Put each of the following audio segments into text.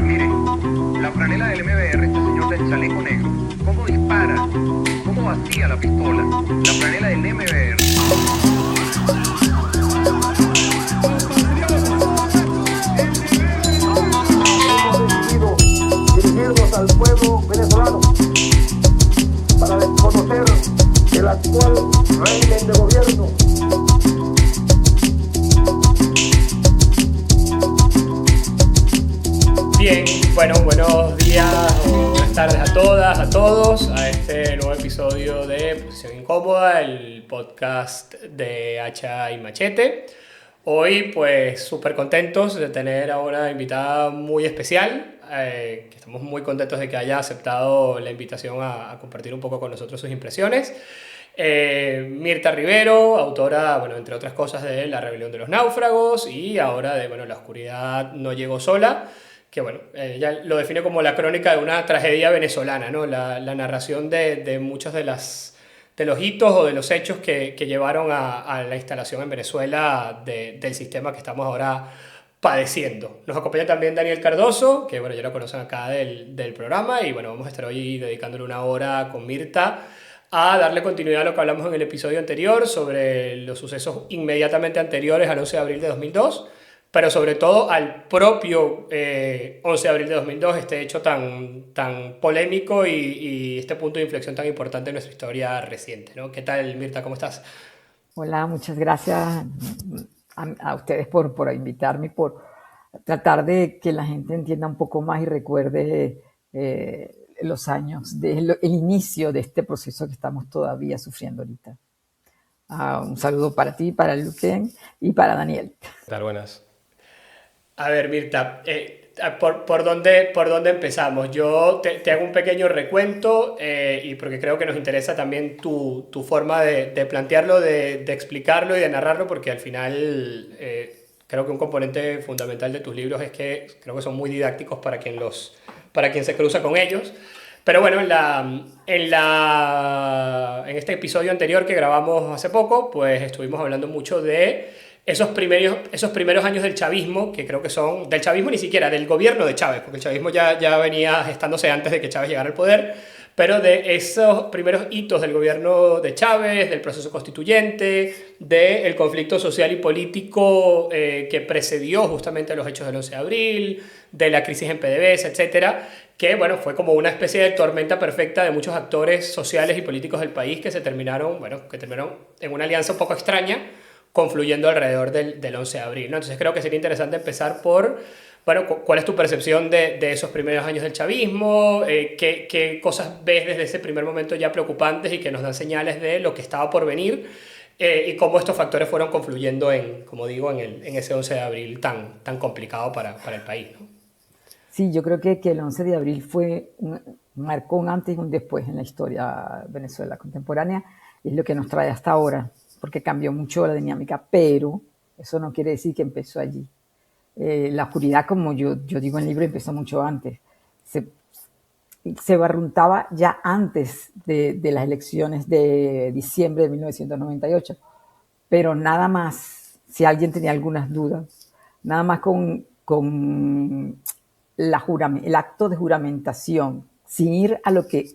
Mire, la franela del MBR, este señor del chaleco negro, ¿cómo dispara? ¿Cómo vacía la pistola? La franela del MBR. Hemos decidido dirigirnos al pueblo venezolano para desconocer el actual régimen de gobierno. Bien, bueno, buenos días o buenas tardes a todas, a todos, a este nuevo episodio de Posición Incómoda, el podcast de Hacha y Machete. Hoy, pues, súper contentos de tener a una invitada muy especial, que estamos muy contentos de que haya aceptado la invitación a compartir un poco con nosotros sus impresiones. Mirta Rivero, autora, bueno, entre otras cosas, de La rebelión de los náufragos y ahora de, bueno, La oscuridad no llegó sola, que bueno, ella lo define como la crónica de una tragedia venezolana, ¿no? La narración de muchos de los hitos o de los hechos que llevaron a la instalación en Venezuela del sistema que estamos ahora padeciendo. Nos acompaña también Daniel Cardoso, que bueno, ya lo conocen acá del programa, y bueno, vamos a estar hoy dedicándole una hora con Mirta a darle continuidad a lo que hablamos en el episodio anterior sobre los sucesos inmediatamente anteriores al 11 de abril de 2002, pero sobre todo al propio 11 de abril de 2002, este hecho tan polémico y este punto de inflexión tan importante en nuestra historia reciente, ¿no? ¿Qué tal, Mirta? ¿Cómo estás? Hola, muchas gracias a ustedes por invitarme, por tratar de que la gente entienda un poco más y recuerde los años, el inicio de este proceso que estamos todavía sufriendo ahorita. Un saludo para ti, para Luquen y para Daniel. ¿Qué tal? Buenas. A ver, Mirta, ¿por dónde empezamos? Yo te hago un pequeño recuento y porque creo que nos interesa también tu forma de plantearlo, de explicarlo y de narrarlo, porque al final creo que un componente fundamental de tus libros es que creo que son muy didácticos para quien se cruza con ellos. Pero bueno, en este episodio anterior que grabamos hace poco, pues estuvimos hablando mucho de esos primeros años del chavismo, que creo que son del chavismo, ni siquiera del gobierno de Chávez, porque el chavismo ya venía gestándose antes de que Chávez llegara al poder, pero de esos primeros hitos del gobierno de Chávez, del proceso constituyente, del conflicto social y político que precedió justamente a los hechos del 11 de abril, de la crisis en PDVSA, etcétera, que bueno, fue como una especie de tormenta perfecta de muchos actores sociales y políticos del país que terminaron en una alianza un poco extraña, confluyendo alrededor del 11 de abril, ¿no? Entonces creo que sería interesante empezar por, bueno, ¿cuál es tu percepción de esos primeros años del chavismo? ¿Qué cosas ves desde ese primer momento ya preocupantes y que nos dan señales de lo que estaba por venir? Y cómo estos factores fueron confluyendo como digo, en ese 11 de abril tan complicado para el país, ¿no? Sí, yo creo que el 11 de abril marcó un antes y un después en la historia de Venezuela contemporánea, y es lo que nos trae hasta ahora, porque cambió mucho la dinámica, pero eso no quiere decir que empezó allí. La oscuridad, como yo digo en el libro, empezó mucho antes. Se barruntaba ya antes de las elecciones de diciembre de 1998, pero nada más, si alguien tenía algunas dudas, nada más con el acto de juramentación, sin ir a lo que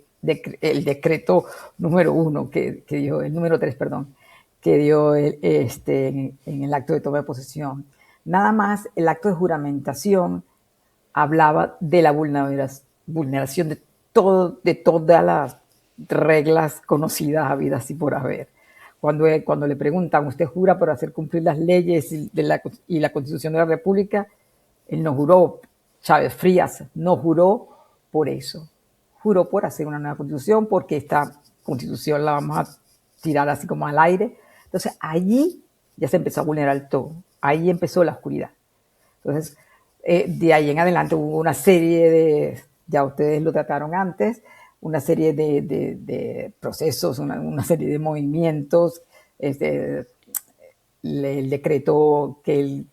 el decreto número 1 que dio, el número 3, perdón, que dio en el acto de toma de posesión. Nada más el acto de juramentación hablaba de la vulneración de todas las reglas conocidas, habidas y por haber. Cuando le preguntan, ¿usted jura por hacer cumplir las leyes y la Constitución de la República? Él no juró. Chávez Frías no juró por eso. Juró por hacer una nueva constitución, porque esta constitución la vamos a tirar así como al aire. Entonces, allí ya se empezó a vulnerar todo. Ahí empezó la oscuridad. Entonces, de ahí en adelante hubo una serie ya ustedes lo trataron antes, una serie de procesos, una serie de movimientos, el decreto que él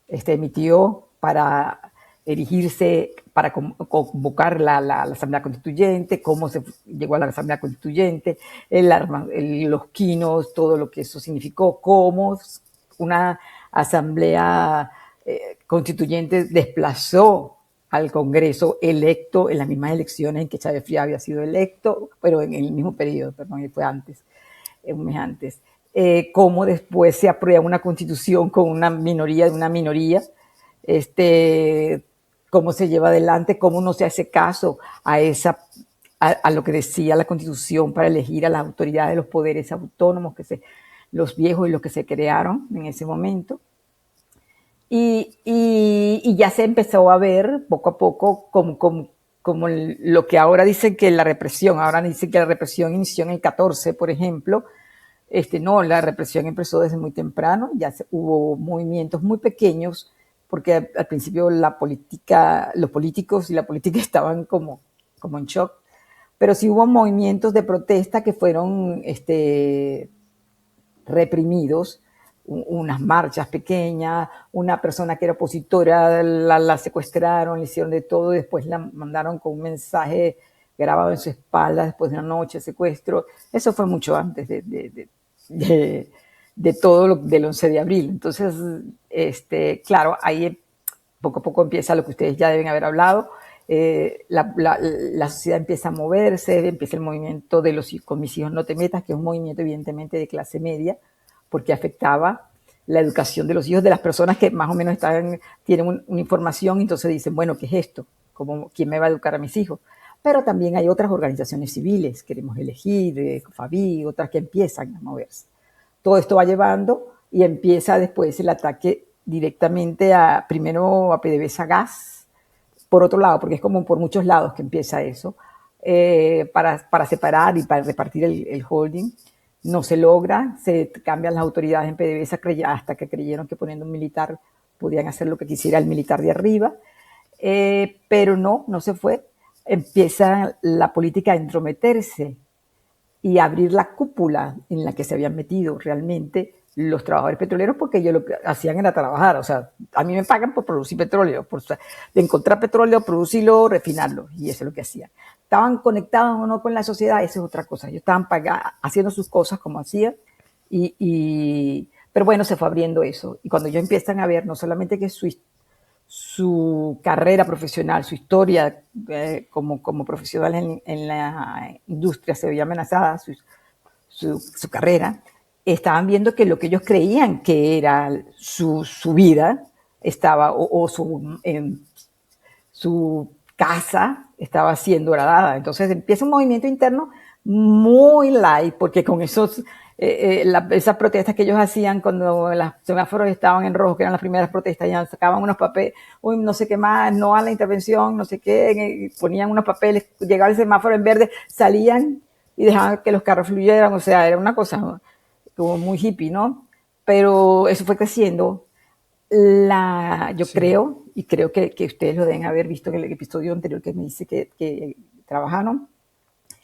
emitió para erigirse, para convocar la Asamblea Constituyente, cómo se llegó a la Asamblea Constituyente, los quinos, todo lo que eso significó, cómo una asamblea constituyente desplazó al Congreso electo en las mismas elecciones en que Chávez Frías había sido electo, pero en el mismo periodo, perdón, fue antes, un mes antes. Cómo después se aprueba una constitución con una minoría de una minoría, cómo se lleva adelante, cómo no se hace caso a lo que decía la Constitución para elegir a las autoridades de los poderes autónomos, los viejos y los que se crearon en ese momento. Y ya se empezó a ver poco a poco como lo que ahora dicen que la represión inició en el 14, por ejemplo. No, la represión empezó desde muy temprano, hubo movimientos muy pequeños, porque al principio los políticos y la política estaban como en shock, pero sí hubo movimientos de protesta que fueron reprimidos, unas marchas pequeñas, una persona que era opositora la secuestraron, le hicieron de todo y después la mandaron con un mensaje grabado en su espalda después de una noche de secuestro. Eso fue mucho antes de todo del 11 de abril. Entonces, claro, ahí poco a poco empieza lo que ustedes ya deben haber hablado. La sociedad empieza a moverse, empieza el movimiento de los con mis hijos no te metas, que es un movimiento evidentemente de clase media, porque afectaba la educación de los hijos de las personas que más o menos tienen una información, entonces dicen, bueno, ¿qué es esto? ¿Quién me va a educar a mis hijos? Pero también hay otras organizaciones civiles, queremos elegir, FABI, otras que empiezan a moverse. Todo esto va llevando y empieza después el ataque directamente primero a PDVSA Gas, por otro lado, porque es como por muchos lados que empieza eso, para separar y para repartir el holding. No se logra, se cambian las autoridades en PDVSA hasta que creyeron que poniendo un militar podían hacer lo que quisiera el militar de arriba, pero no se fue. Empieza la política a entrometerse y a abrir la cúpula en la que se habían metido realmente los trabajadores petroleros, porque ellos lo que hacían era trabajar. O sea, a mí me pagan por producir petróleo, de encontrar petróleo, producirlo, refinarlo, y eso es lo que hacían. Estaban conectados o no con la sociedad, eso es otra cosa. Ellos estaban haciendo sus cosas como hacían, pero bueno, se fue abriendo eso. Y cuando ellos empiezan a ver no solamente que su carrera profesional, su historia como profesional en la industria se veía amenazada, su carrera, estaban viendo que lo que ellos creían que era su vida estaba, su casa estaba siendo horadada. Entonces empieza un movimiento interno muy light, porque con esas protestas que ellos hacían cuando los semáforos estaban en rojo, que eran las primeras protestas, ya sacaban unos papeles, no sé qué más, no a la intervención, no sé qué, ponían unos papeles, llegaba el semáforo en verde, salían y dejaban que los carros fluyeran. O sea, era una cosa como muy hippie, ¿no? Pero eso fue creciendo. Yo creo, y creo que ustedes lo deben haber visto en el episodio anterior que me dice que trabajaron,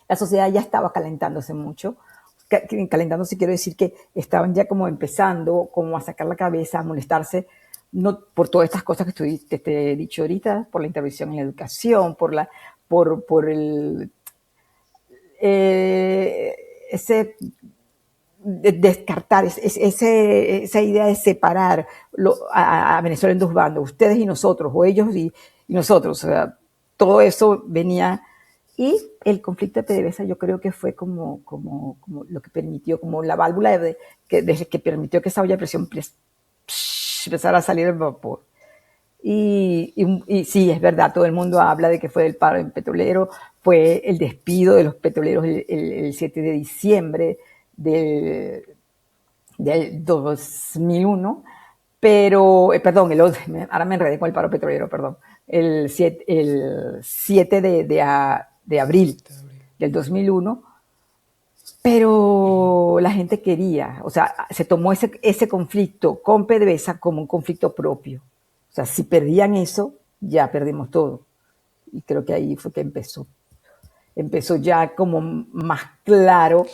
la sociedad ya estaba calentándose mucho. Calentándose quiero decir que estaban ya como empezando como a sacar la cabeza, a molestarse, no por todas estas cosas que te he dicho ahorita, por la intervención en la educación, por descartar esa idea de separar a Venezuela en dos bandos, ustedes y nosotros, o ellos y nosotros. O sea, todo eso venía. Y el conflicto de PDVSA yo creo que fue como lo que permitió, como la válvula que permitió que esa olla de presión empezara a salir el vapor. Y sí, es verdad, todo el mundo habla de que fue el paro en petrolero, fue el despido de los petroleros el 7 de diciembre del 2001, pero, perdón, ahora me enredé con el paro petrolero, perdón, el 7 de abril del 2001, pero la gente quería, o sea, se tomó ese conflicto con PDVSA como un conflicto propio. O sea, si perdían eso, ya perdimos todo. Y creo que ahí fue que empezó ya como más claro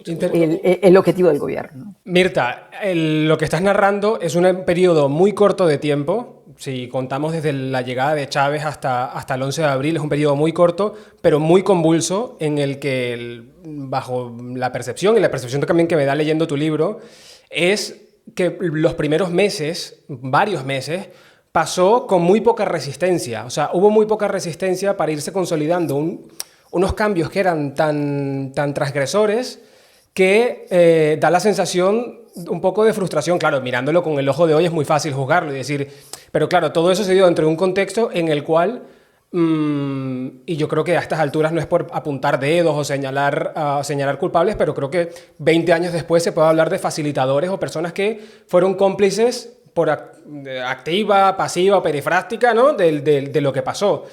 el objetivo del gobierno. Mirta, lo que estás narrando es un periodo muy corto de tiempo. Si contamos desde la llegada de Chávez hasta el 11 de abril, es un periodo muy corto, pero muy convulso, en el que, bajo la percepción, y la percepción también que me da leyendo tu libro, es que los primeros meses, varios meses, pasó con muy poca resistencia. O sea, hubo muy poca resistencia para irse consolidando unos cambios que eran tan transgresores que da la sensación un poco de frustración. Claro, mirándolo con el ojo de hoy es muy fácil juzgarlo y decir, pero claro, todo eso se dio dentro de un contexto en el cual, y yo creo que a estas alturas no es por apuntar dedos o señalar culpables, pero creo que 20 años después se puede hablar de facilitadores o personas que fueron cómplices por activa, pasiva o perifrástica, ¿no? de lo que pasó.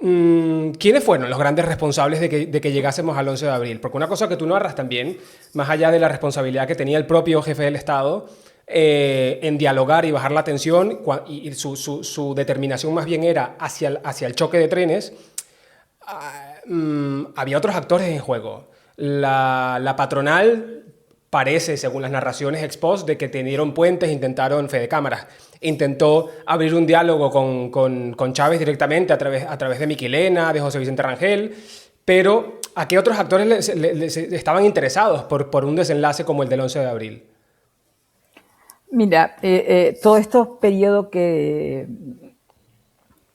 ¿Quiénes fueron los grandes responsables de que llegásemos al 11 de abril? Porque una cosa que tú narras también, más allá de la responsabilidad que tenía el propio jefe del Estado en dialogar y bajar la tensión, y su determinación más bien era hacia el choque de trenes, había otros actores en juego. La patronal parece, según las narraciones ex post, de que tendieron puentes, intentaron Fede Cámaras. Intentó abrir un diálogo con Chávez directamente a través de Miquelena, de José Vicente Rangel, pero ¿a qué otros actores estaban interesados por un desenlace como el del 11 de abril? Mira, todos estos periodos que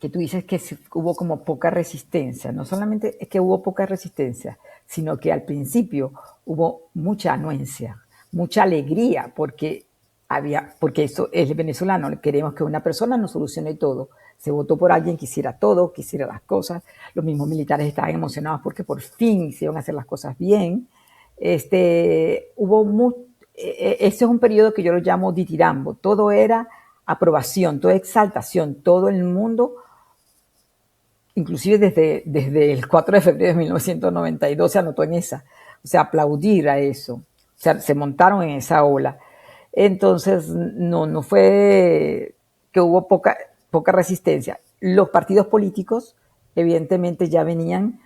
tú dices que hubo como poca resistencia, no solamente es que hubo poca resistencia, sino que al principio hubo mucha anuencia, mucha alegría, porque eso es venezolano, queremos que una persona nos solucione todo. Se votó por alguien que hiciera todo, que hiciera las cosas. Los mismos militares estaban emocionados porque por fin se iban a hacer las cosas bien. Ese es un periodo que yo lo llamo ditirambo. Todo era aprobación, toda exaltación, todo el mundo, inclusive desde el 4 de febrero de 1992 se anotó en esa. O sea, aplaudir a eso. O sea, se montaron en esa ola. Entonces, no fue que hubo poca resistencia. Los partidos políticos, evidentemente, ya venían,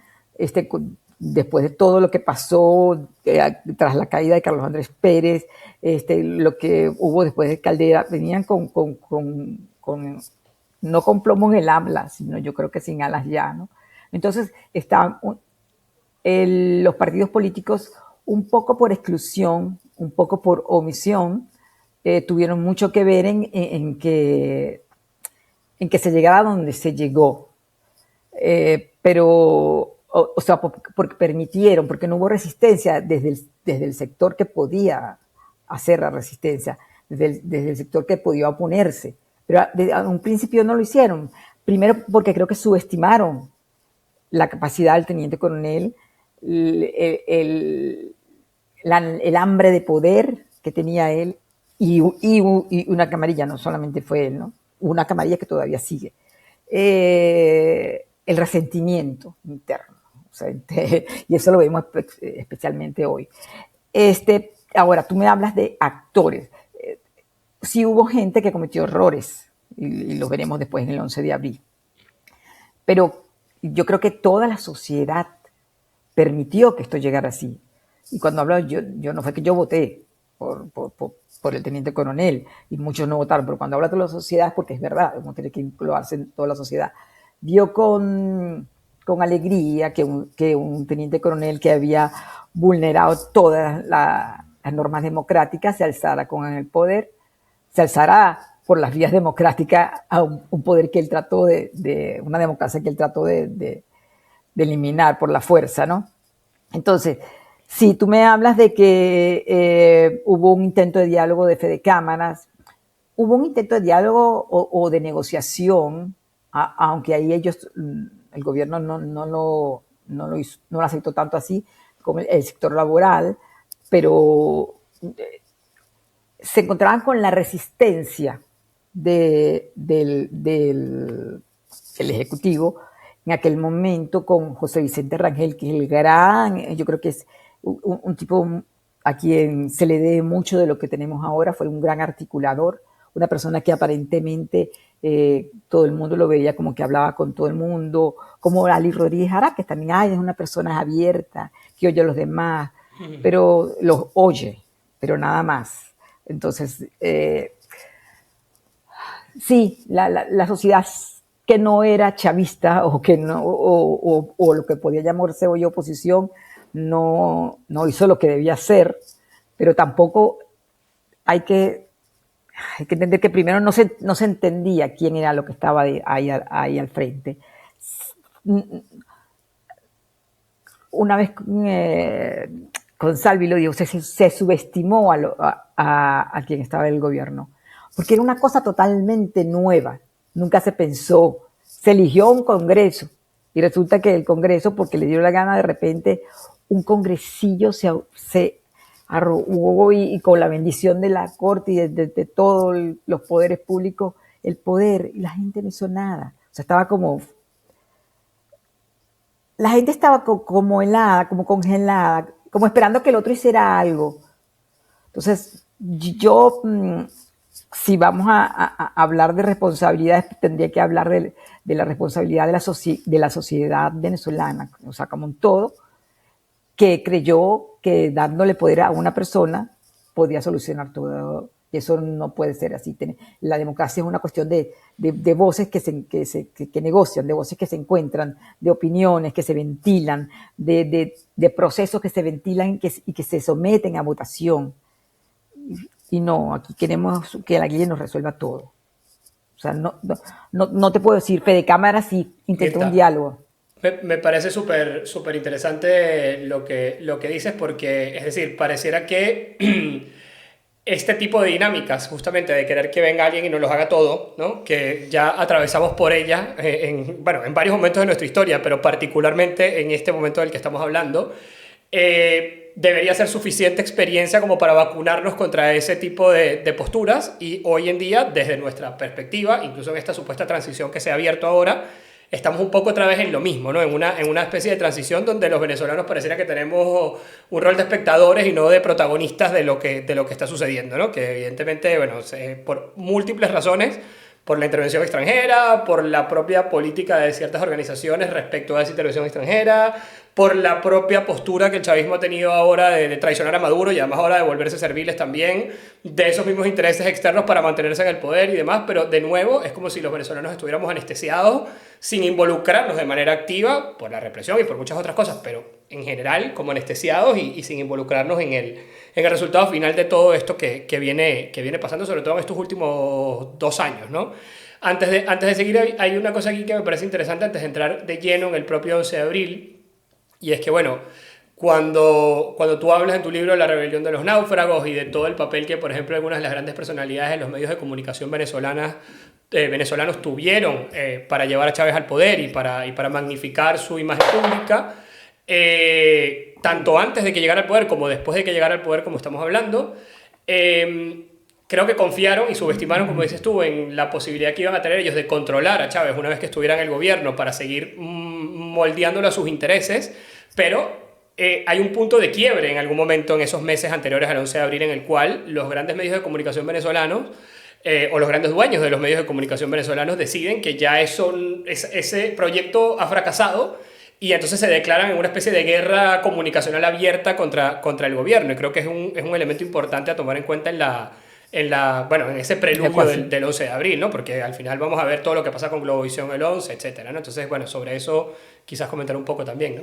después de todo lo que pasó tras la caída de Carlos Andrés Pérez, lo que hubo después de Caldera, venían no con plomo en el habla, sino yo creo que sin alas ya, ¿no? Entonces, estaban los partidos políticos, un poco por exclusión, un poco por omisión, tuvieron mucho que ver en que se llegara a donde se llegó. Pero, o sea, porque permitieron, porque no hubo resistencia desde el sector que podía hacer la resistencia, desde el sector que podía oponerse. Pero a un principio no lo hicieron. Primero porque creo que subestimaron la capacidad del teniente coronel, el hambre de poder que tenía él, y una camarilla, no solamente fue él, ¿no? Una camarilla que todavía sigue. El resentimiento interno. O sea, y eso lo vemos especialmente hoy. Ahora, tú me hablas de actores. Sí hubo gente que cometió errores, y lo veremos después en el 11 de abril. Pero yo creo que toda la sociedad permitió que esto llegara así. Y cuando hablo, yo no fue que yo voté por el teniente coronel, y muchos no votaron, pero cuando habla de toda la sociedad es porque es verdad, uno tiene que incluirse en toda la sociedad. Vio con alegría que un teniente coronel que había vulnerado todas las normas democráticas se alzara con el poder, se alzara por las vías democráticas a un poder que él trató de una democracia que él trató de eliminar por la fuerza, ¿no? Entonces, si tú me hablas de que hubo un intento de diálogo de Fede Cámaras, hubo un intento de diálogo o de negociación, aunque ahí el gobierno no lo aceptó tanto así como el sector laboral, pero se encontraban con la resistencia del Ejecutivo en aquel momento, con José Vicente Rangel, que es el gran, yo creo que es un tipo a quien se le dé mucho de lo que tenemos ahora, fue un gran articulador, una persona que aparentemente todo el mundo lo veía como que hablaba con todo el mundo, como Ali Rodríguez Ara, que también es una persona abierta, que oye a los demás, pero los oye, pero nada más. Entonces, sí, la sociedad que no era chavista o que no, o lo que podía llamarse hoy oposición, no hizo lo que debía hacer, pero tampoco hay que hay que entender que primero no se entendía quién era lo que estaba ahí al frente. Una vez con Salvi lo dijo, se subestimó a quien estaba en el gobierno, porque era una cosa totalmente nueva, nunca se pensó, se eligió un congreso, y resulta que el congreso, porque le dio la gana de repente, un congresillo se arrugó y con la bendición de la corte y de todos los poderes públicos, el poder, y la gente no hizo nada, o sea, estaba como... La gente estaba como helada, como congelada, como esperando que el otro hiciera algo. Entonces, yo, si vamos a hablar de responsabilidades, tendría que hablar de la responsabilidad de la sociedad venezolana, o sea, como un todo, que creyó que dándole poder a una persona podía solucionar todo. Y eso no puede ser así. La democracia es una cuestión de voces que negocian, de voces que se encuentran, de opiniones que se ventilan, de procesos que se ventilan y que se someten a votación. Y no, aquí queremos que la guía nos resuelva todo. O sea, no te puedo decir, Fede Cámara sí intentó un diálogo. Me parece súper súper interesante lo que dices, porque, es decir, pareciera que este tipo de dinámicas, justamente de querer que venga alguien y nos los haga todo, ¿no? Que ya atravesamos por ella en varios momentos de nuestra historia, pero particularmente en este momento del que estamos hablando, debería ser suficiente experiencia como para vacunarnos contra ese tipo de posturas, y hoy en día, desde nuestra perspectiva, incluso en esta supuesta transición que se ha abierto ahora, estamos un poco otra vez en lo mismo, ¿no? En una especie de transición donde los venezolanos pareciera que tenemos un rol de espectadores y no de protagonistas de lo que está sucediendo, ¿no? Que evidentemente, bueno, por múltiples razones, por la intervención extranjera, por la propia política de ciertas organizaciones respecto a esa intervención extranjera, por la propia postura que el chavismo ha tenido ahora de traicionar a Maduro y además ahora de volverse serviles también de esos mismos intereses externos para mantenerse en el poder y demás, pero de nuevo es como si los venezolanos estuviéramos anestesiados sin involucrarnos de manera activa por la represión y por muchas otras cosas, pero en general como anestesiados y sin involucrarnos en el resultado final de todo esto que viene pasando, sobre todo en estos últimos 2 años, ¿no? Antes de seguir, hay una cosa aquí que me parece interesante antes de entrar de lleno en el propio 11 de abril, y es que, bueno, cuando tú hablas en tu libro de la rebelión de los náufragos y de todo el papel que, por ejemplo, algunas de las grandes personalidades de los medios de comunicación venezolanos tuvieron para llevar a Chávez al poder y para magnificar su imagen pública, tanto antes de que llegara al poder como después de que llegara al poder, como estamos hablando, creo que confiaron y subestimaron, como dices tú, en la posibilidad que iban a tener ellos de controlar a Chávez una vez que estuvieran en el gobierno para seguir moldeándolo a sus intereses, pero hay un punto de quiebre en algún momento en esos meses anteriores al 11 de abril en el cual los grandes medios de comunicación venezolanos o los grandes dueños de los medios de comunicación venezolanos deciden que ya ese proyecto ha fracasado y entonces se declaran en una especie de guerra comunicacional abierta contra el gobierno, y creo que es un elemento importante a tomar en cuenta en ese preludio del 11 de abril, ¿no? Porque al final vamos a ver todo lo que pasa con Globovisión el 11, etcétera, ¿no? Entonces, bueno, sobre eso quizás comentar un poco también, ¿no?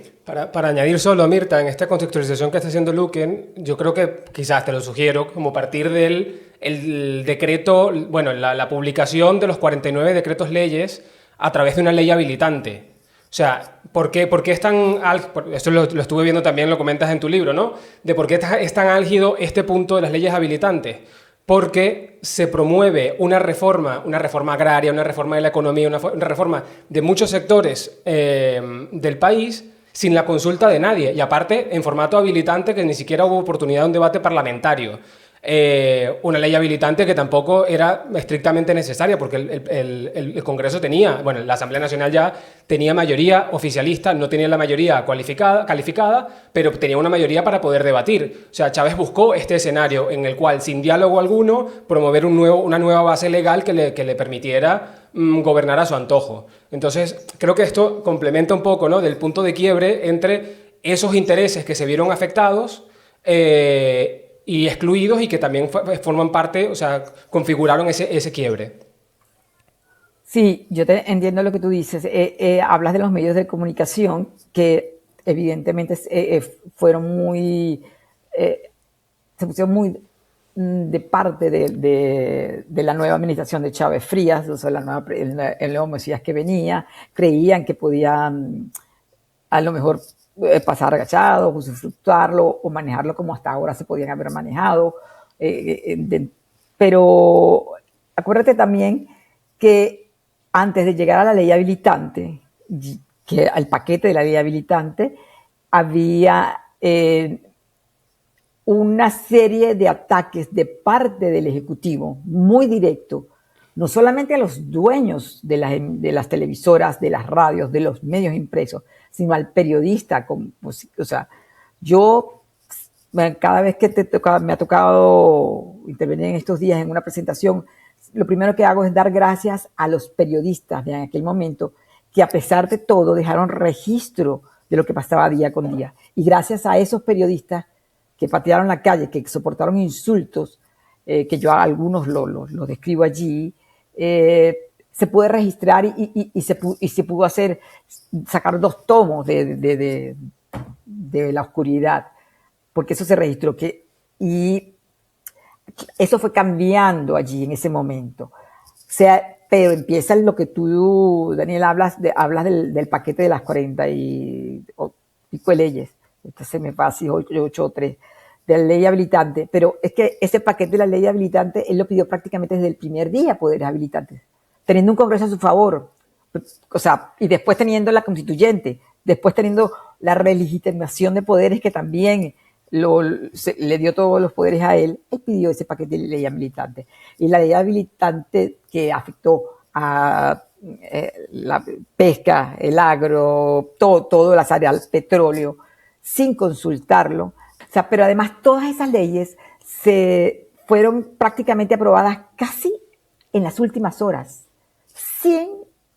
Para añadir solo, Mirta, en esta contextualización que está haciendo Luquen, yo creo que quizás te lo sugiero como partir del decreto, bueno, la publicación de los 49 decretos leyes a través de una ley habilitante. O sea, ¿por qué es tan álgido? Esto lo estuve viendo también, lo comentas en tu libro, ¿no? De por qué es tan álgido este punto de las leyes habilitantes. Porque se promueve una reforma agraria, una reforma de la economía, una reforma de muchos sectores del país sin la consulta de nadie, y aparte en formato habilitante, que ni siquiera hubo oportunidad de un debate parlamentario. Una ley habilitante que tampoco era estrictamente necesaria porque el Congreso tenía, bueno, la Asamblea Nacional ya tenía mayoría oficialista, no tenía la mayoría calificada, pero tenía una mayoría para poder debatir. O sea, Chávez buscó este escenario en el cual, sin diálogo alguno, promover una nueva base legal que le permitiera gobernar a su antojo. Entonces, creo que esto complementa un poco, ¿no?, del punto de quiebre entre esos intereses que se vieron afectados y excluidos, y que también forman parte, o sea, configuraron ese quiebre. Sí, yo te entiendo lo que tú dices. Hablas de los medios de comunicación que evidentemente fueron se pusieron muy de parte de la nueva administración de Chávez Frías, o sea, el nuevo Mesías que venía, creían que podían a lo mejor pasar agachados, usufructuarlo o manejarlo como hasta ahora se podían haber manejado. Pero acuérdate también que antes de llegar a la ley habilitante, que al paquete de la ley habilitante, había una serie de ataques de parte del Ejecutivo, muy directo, no solamente a los dueños de las televisoras, de las radios, de los medios impresos, sino al periodista. O sea, yo, cada vez que me ha tocado intervenir en estos días en una presentación, lo primero que hago es dar gracias a los periodistas de en aquel momento, que a pesar de todo dejaron registro de lo que pasaba día con día. Y gracias a esos periodistas que patearon la calle, que soportaron insultos, que yo a algunos lo describo allí, se puede registrar y se pudo sacar 2 tomos de la oscuridad, porque eso se registró. Y eso fue cambiando allí en ese momento. Pero empieza lo que tú, Daniel, hablas del paquete de las 40 y pico de leyes. Se me va así 8 o 3 de la ley habilitante, pero es que ese paquete de la ley habilitante él lo pidió prácticamente desde el primer día, poderes habilitantes, teniendo un Congreso a su favor, o sea, y después teniendo la constituyente, después teniendo la relegitimación de poderes que también le dio todos los poderes a él pidió ese paquete de ley habilitante. Y la ley habilitante que afectó a la pesca, el agro, todo las áreas, el petróleo, sin consultarlo. O sea, pero además todas esas leyes se fueron prácticamente aprobadas casi en las últimas horas, sin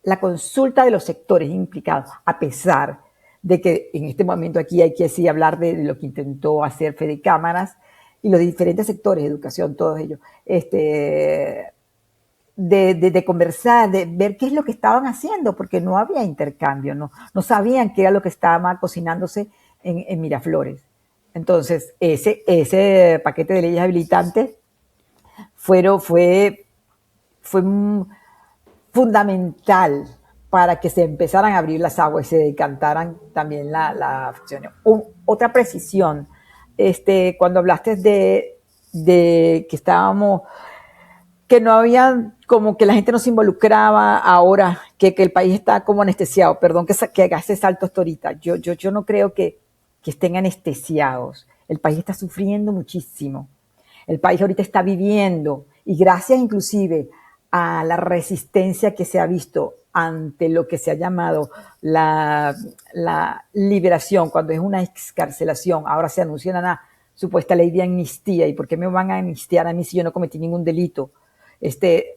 la consulta de los sectores implicados, a pesar de que en este momento aquí hay que sí hablar de lo que intentó hacer Fede Cámaras y los diferentes sectores, educación, todos ellos, de conversar, de ver qué es lo que estaban haciendo, porque no había intercambio, no sabían qué era lo que estaba cocinándose en Miraflores. Entonces, ese paquete de leyes habilitantes fue fundamental para que se empezaran a abrir las aguas y se decantaran también la fricción. Otra precisión, cuando hablaste de que que no había, como que la gente no se involucraba ahora, que el país está como anestesiado. Perdón que haga salto hasta ahorita. Yo no creo que estén anestesiados. El país está sufriendo muchísimo. El país ahorita está viviendo, y gracias inclusive a la resistencia que se ha visto ante lo que se ha llamado la liberación, cuando es una excarcelación. Ahora se anuncia una supuesta ley de amnistía. ¿Y por qué me van a amnistiar a mí si yo no cometí ningún delito?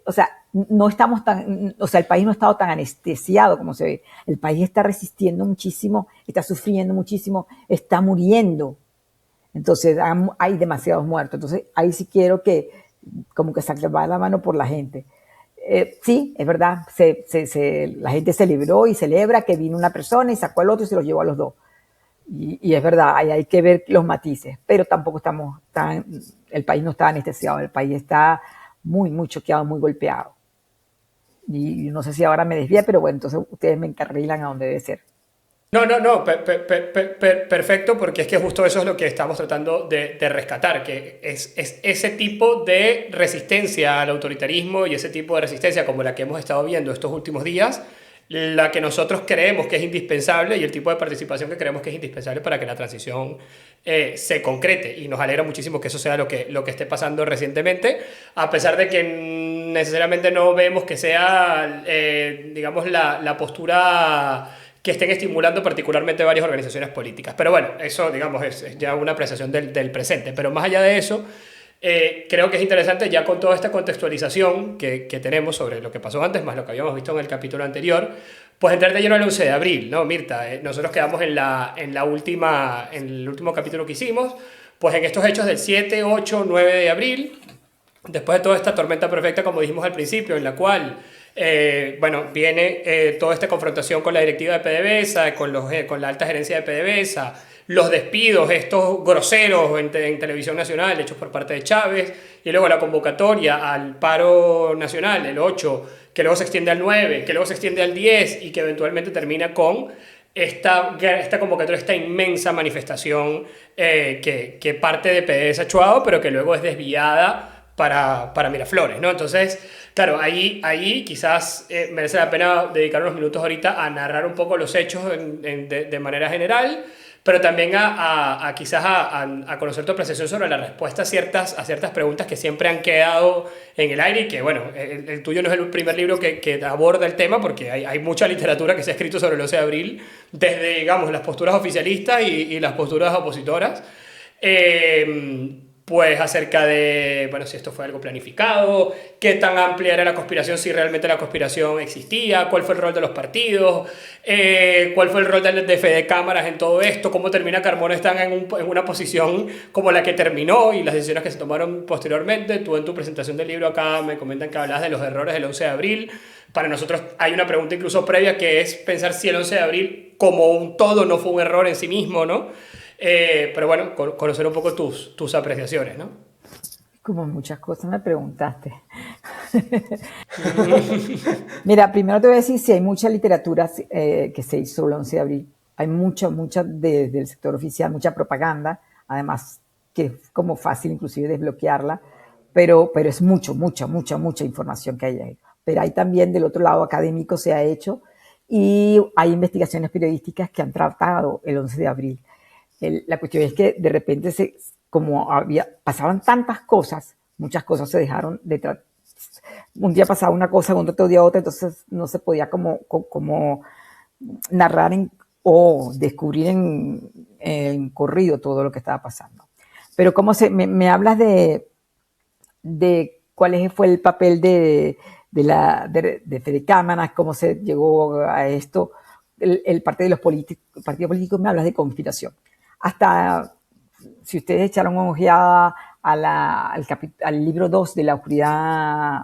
O sea, el país no ha estado tan anestesiado como se ve. El país está resistiendo muchísimo, está sufriendo muchísimo, está muriendo. Entonces, hay demasiados muertos. Entonces, ahí sí quiero que sacar la mano por la gente. Sí, es verdad, la gente celebró y celebra que vino una persona y sacó al otro y se los llevó a los 2. Y es verdad, ahí hay que ver los matices, pero tampoco el país no está anestesiado, el país está muy, muy choqueado, muy golpeado. Y no sé si ahora me desvía, pero bueno, entonces ustedes me encarrilan a donde debe ser. No, perfecto, porque es que justo eso es lo que estamos tratando de rescatar, que es ese tipo de resistencia al autoritarismo y ese tipo de resistencia como la que hemos estado viendo estos últimos días, la que nosotros creemos que es indispensable y el tipo de participación que creemos que es indispensable para que la transición se concrete, y nos alegra muchísimo que eso sea lo que esté pasando recientemente, a pesar de que necesariamente no vemos que sea, digamos, la postura que estén estimulando particularmente varias organizaciones políticas. Pero bueno, eso, digamos, es ya una apreciación del presente. Pero más allá de eso, creo que es interesante, ya con toda esta contextualización que tenemos sobre lo que pasó antes, más lo que habíamos visto en el capítulo anterior, pues entrar de lleno al 11 de abril, ¿no, Mirta? Nosotros quedamos en el último capítulo que hicimos, pues en estos hechos del 7, 8, 9 de abril, después de toda esta tormenta perfecta, como dijimos al principio, en la cual viene toda esta confrontación con la directiva de PDVSA, con la alta gerencia de PDVSA, los despidos, estos groseros en televisión nacional, hechos por parte de Chávez, y luego la convocatoria al paro nacional, el 8, que luego se extiende al 9, que luego se extiende al 10 y que eventualmente termina con esta convocatoria, esta inmensa manifestación que parte de PDVSA Chuao, pero que luego es desviada para Miraflores, ¿no? Entonces, claro, ahí quizás merece la pena dedicar unos minutos ahorita a narrar un poco los hechos de manera general, pero también quizás a conocer tu apreciación sobre la respuesta a ciertas preguntas que siempre han quedado en el aire y que, bueno, el tuyo no es el primer libro que aborda el tema, porque hay mucha literatura que se ha escrito sobre el 11 de abril, desde, digamos, las posturas oficialistas y las posturas opositoras. Pues acerca de, bueno, si esto fue algo planificado, qué tan amplia era la conspiración, si realmente la conspiración existía, cuál fue el rol de los partidos, cuál fue el rol de Fede Cámaras en todo esto, cómo termina Carmona están en una posición como la que terminó y las decisiones que se tomaron posteriormente. Tú en tu presentación del libro acá me comentan que hablas de los errores del 11 de abril. Para nosotros hay una pregunta incluso previa que es pensar si el 11 de abril como un todo no fue un error en sí mismo, ¿no? Pero bueno, conocer un poco tus apreciaciones, ¿no? Como muchas cosas me preguntaste. Mira, primero te voy a decir si hay mucha literatura que se hizo el 11 de abril. Hay mucha del sector oficial, mucha propaganda, además que es como fácil inclusive desbloquearla, pero es mucha información que hay ahí. Pero hay también del otro lado académico se ha hecho y hay investigaciones periodísticas que han tratado el 11 de abril. La cuestión es que de repente pasaban tantas cosas, muchas cosas se dejaron de tratar. Un día pasaba una cosa, otro día otra, entonces no se podía como narrar o descubrir en corrido todo lo que estaba pasando. Pero como me hablas de cuál fue el papel de Fede Cámaras, cómo se llegó a esto, el partido político me hablas de conspiración. Hasta, si ustedes echaron una ojeada al libro 2 de la oscuridad,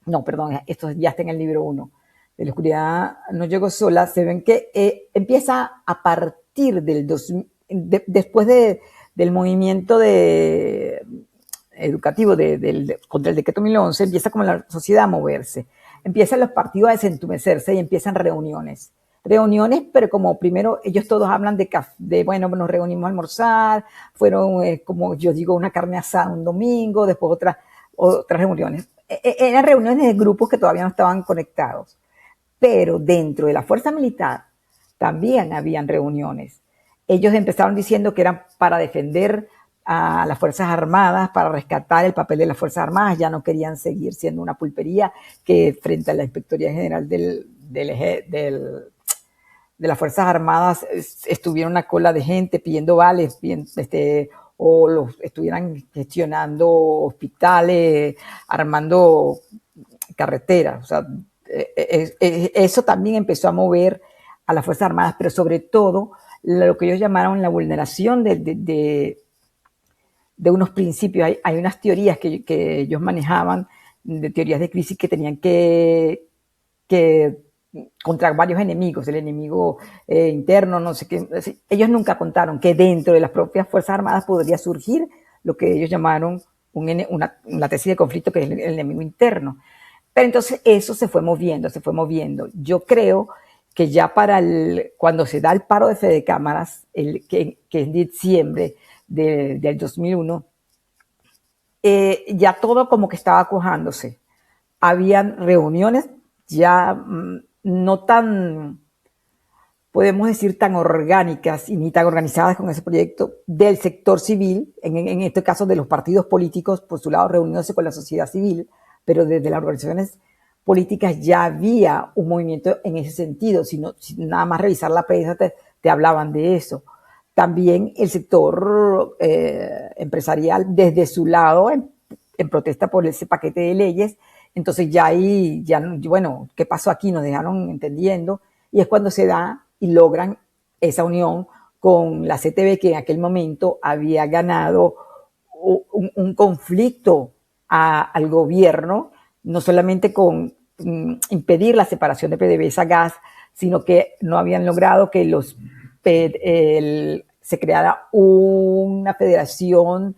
no, perdón, esto ya está en el libro 1, de la oscuridad no llegó sola, se ven que empieza a partir después del movimiento educativo contra el decreto 1011, empieza como la sociedad a moverse, empiezan los partidos a desentumecerse y empiezan reuniones, pero como primero ellos todos hablan de bueno, nos reunimos a almorzar, fueron como yo digo una carne asada un domingo, después otras reuniones. Eran reuniones de grupos que todavía no estaban conectados, pero dentro de la fuerza militar también habían reuniones. Ellos empezaron diciendo que eran para defender a las Fuerzas Armadas, para rescatar el papel de las Fuerzas Armadas, ya no querían seguir siendo una pulpería que frente a la Inspectoría General de las Fuerzas Armadas estuviera una cola de gente pidiendo vales, o estuvieran gestionando hospitales, armando carreteras. O sea, eso también empezó a mover a las Fuerzas Armadas, pero sobre todo lo que ellos llamaron la vulneración de unos principios. Hay unas teorías que ellos manejaban, de teorías de crisis que tenían que contra varios enemigos, el enemigo interno, no sé qué. Ellos nunca contaron que dentro de las propias Fuerzas Armadas podría surgir lo que ellos llamaron una tesis de conflicto, que es el enemigo interno. Pero entonces eso se fue moviendo. Yo creo que ya cuando se da el paro de Fede Cámaras, que es diciembre del 2001, ya todo como que estaba cuajándose. Habían reuniones ya no tan, podemos decir, tan orgánicas y ni tan organizadas con ese proyecto del sector civil, en este caso de los partidos políticos, por su lado reuniéndose con la sociedad civil, pero desde las organizaciones políticas ya había un movimiento en ese sentido. Si nada más revisar la prensa te hablaban de eso. También el sector empresarial desde su lado en protesta por ese paquete de leyes. Entonces bueno, ¿qué pasó aquí? Nos dejaron entendiendo, y es cuando se da y logran esa unión con la CTV, que en aquel momento había ganado un conflicto al gobierno, no solamente con impedir la separación de PDVSA Gas, sino que no habían logrado que se creara una federación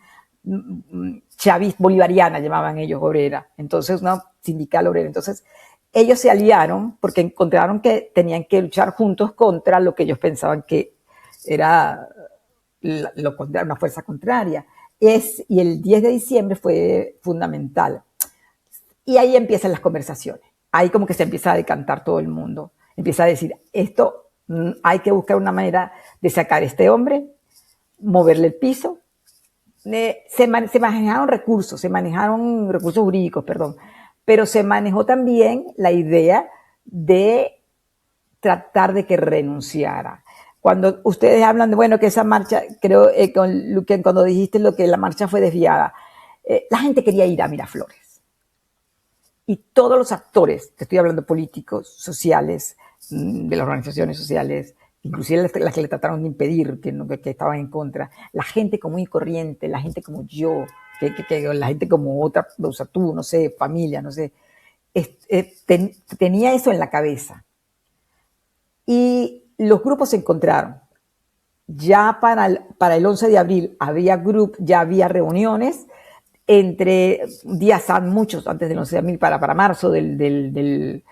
chavista, bolivariana, llamaban ellos, obrera. Entonces, una sindical obrera. Entonces, ellos se aliaron porque encontraron que tenían que luchar juntos contra lo que ellos pensaban que era una fuerza contraria. Y el 10 de diciembre fue fundamental. Y ahí empiezan las conversaciones. Ahí como que se empieza a decantar todo el mundo. Empieza a decir, esto hay que buscar una manera de sacar a este hombre, moverle el piso. Se manejaron recursos jurídicos, perdón, pero se manejó también la idea de tratar de que renunciara. Cuando ustedes hablan de, bueno, que esa marcha, creo, Luquen, cuando dijiste lo que la marcha fue desviada, la gente quería ir a Miraflores. Y todos los actores, te estoy hablando políticos, sociales, de las organizaciones sociales, inclusive las que le trataron de impedir, que estaban en contra, la gente común y corriente, la gente como yo, la gente como otra, o sea, tú, no sé, familia, no sé, tenía eso en la cabeza. Y los grupos se encontraron. Ya para el 11 de abril ya había reuniones entre días, muchos antes del 11 de abril, para marzo del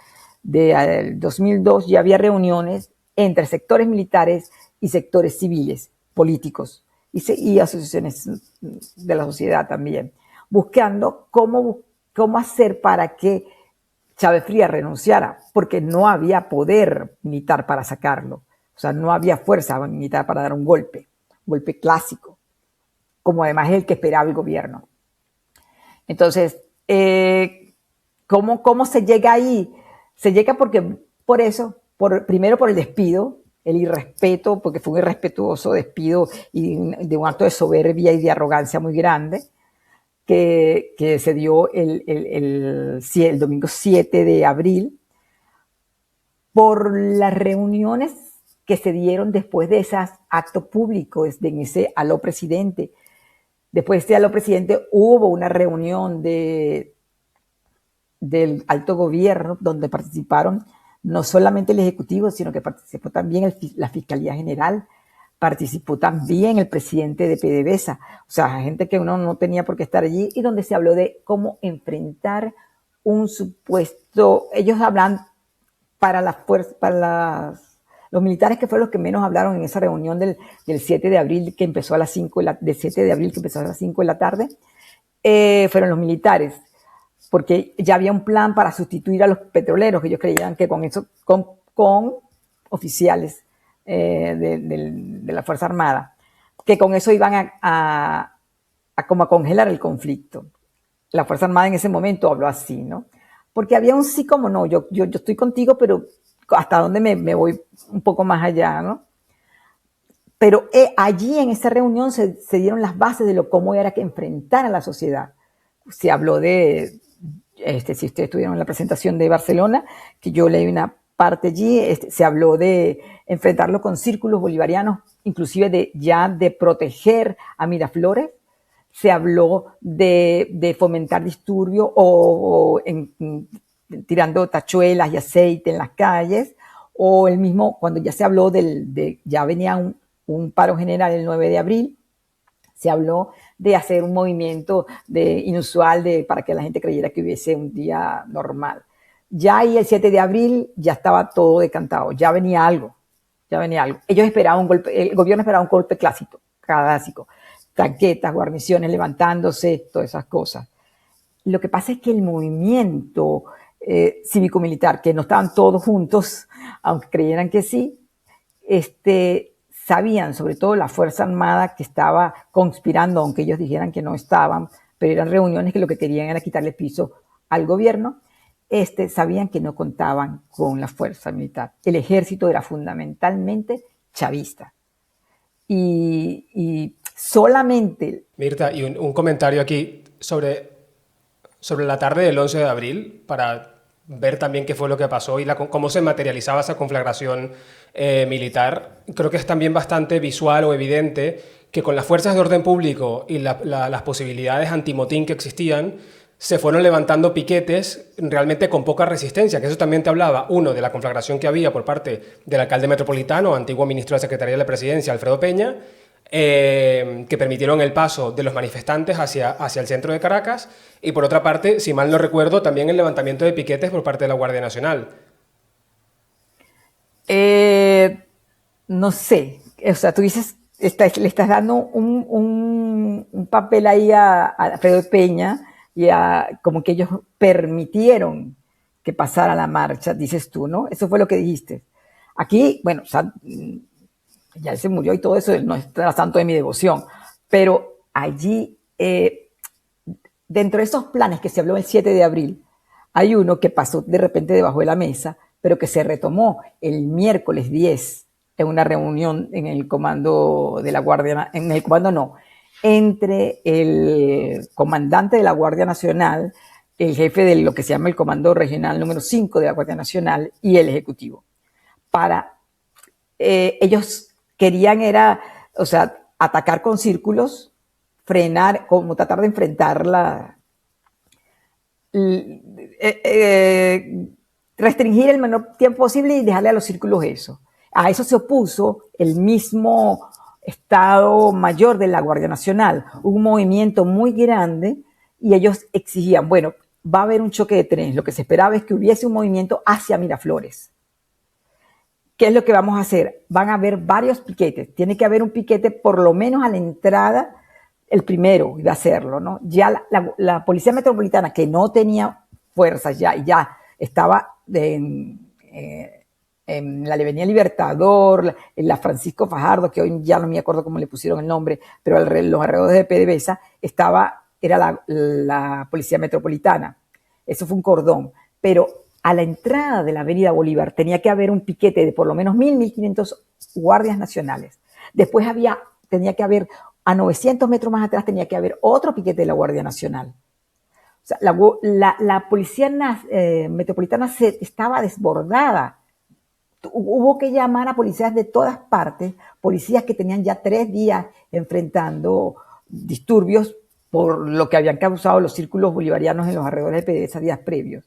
2002, ya había reuniones entre sectores militares y sectores civiles, políticos y asociaciones de la sociedad también, buscando cómo hacer para que Chávez Frías renunciara, porque no había poder militar para sacarlo. O sea, no había fuerza militar para dar un golpe clásico, como además es el que esperaba el gobierno. Entonces, ¿cómo se llega ahí? Se llega primero por el despido, el irrespeto, porque fue un irrespetuoso despido y de un acto de soberbia y de arrogancia muy grande que se dio el domingo 7 de abril, por las reuniones que se dieron después de esos actos públicos, en ese aló presidente. Después de este aló presidente hubo una reunión del alto gobierno donde participaron no solamente el Ejecutivo, sino que participó también la Fiscalía General, participó también el presidente de PDVSA, o sea, gente que uno no tenía por qué estar allí, y donde se habló de cómo enfrentar un supuesto, ellos hablan los militares, que fueron los que menos hablaron en esa reunión del 7 de abril que empezó a las 5 del 7 de abril que empezó a las 5 de la tarde, fueron los militares, porque ya había un plan para sustituir a los petroleros, que ellos creían que con eso, con oficiales de la Fuerza Armada, que con eso iban a congelar el conflicto. La Fuerza Armada en ese momento habló así, ¿no? Porque había un sí como no, yo estoy contigo, pero hasta dónde me voy un poco más allá, ¿no? Pero allí en esa reunión se dieron las bases de cómo era que enfrentar a la sociedad. Se habló de, si ustedes estuvieron en la presentación de Barcelona, que yo leí una parte allí, se habló de enfrentarlo con círculos bolivarianos, inclusive de proteger a Miraflores. Se habló de fomentar disturbios tirando tachuelas y aceite en las calles, o el mismo, cuando ya se habló ya venía un paro general el 9 de abril, se habló de hacer un movimiento inusual para que la gente creyera que hubiese un día normal. Ya ahí el 7 de abril ya estaba todo decantado, ya venía algo. Ellos esperaban un golpe, el gobierno esperaba un golpe clásico, tanquetas, guarniciones levantándose, todas esas cosas. Lo que pasa es que el movimiento cívico-militar, que no estaban todos juntos, aunque creyeran que sí, sabían, sobre todo la Fuerza Armada, que estaba conspirando, aunque ellos dijeran que no estaban, pero eran reuniones que lo que querían era quitarle piso al gobierno, sabían que no contaban con la fuerza militar. El ejército era fundamentalmente chavista. Y solamente... Mirta, y un comentario aquí sobre la tarde del 11 de abril, para ver también qué fue lo que pasó y cómo se materializaba esa conflagración militar. Creo que es también bastante visual o evidente que con las fuerzas de orden público y las posibilidades antimotín que existían, se fueron levantando piquetes realmente con poca resistencia, que eso también te hablaba, uno, de la conflagración que había por parte del alcalde metropolitano, antiguo ministro de la Secretaría de la Presidencia, Alfredo Peña, que permitieron el paso de los manifestantes hacia el centro de Caracas, y por otra parte, si mal no recuerdo, también el levantamiento de piquetes por parte de la Guardia Nacional. No sé, o sea, tú dices, le estás dando un papel ahí a Alfredo Peña y como que ellos permitieron que pasara la marcha, dices tú, ¿no? Eso fue lo que dijiste. Aquí, bueno, o sea, ya él se murió y todo eso, él no es santo de mi devoción, pero allí, dentro de esos planes que se habló el 7 de abril, hay uno que pasó de repente debajo de la mesa, pero que se retomó el miércoles 10 en una reunión en el comando de la Guardia, en el comando no, entre el comandante de la Guardia Nacional, el jefe de lo que se llama el Comando Regional número 5 de la Guardia Nacional y el Ejecutivo. Ellos querían o sea, atacar con círculos, frenar, como tratar de enfrentar restringir el menor tiempo posible y dejarle a los círculos eso. A eso se opuso el mismo Estado Mayor de la Guardia Nacional. Hubo un movimiento muy grande y ellos exigían, bueno, va a haber un choque de trenes. Lo que se esperaba es que hubiese un movimiento hacia Miraflores. ¿Qué es lo que vamos a hacer? Van a haber varios piquetes. Tiene que haber un piquete por lo menos a la entrada, el primero iba a hacerlo, ¿no? Ya la Policía Metropolitana, que no tenía fuerzas ya estaba en la Avenida Libertador, en la Francisco Fajardo, que hoy ya no me acuerdo cómo le pusieron el nombre, pero los alrededores de PDVSA era la Policía Metropolitana. Eso fue un cordón. Pero a la entrada de la Avenida Bolívar tenía que haber un piquete de por lo menos 1.500 guardias nacionales. Después tenía que haber, a 900 metros más atrás, tenía que haber otro piquete de la Guardia Nacional. O sea, la Policía Metropolitana estaba desbordada. Hubo que llamar a policías de todas partes, policías que tenían ya 3 días enfrentando disturbios por lo que habían causado los círculos bolivarianos en los alrededores de PDVSA días previos,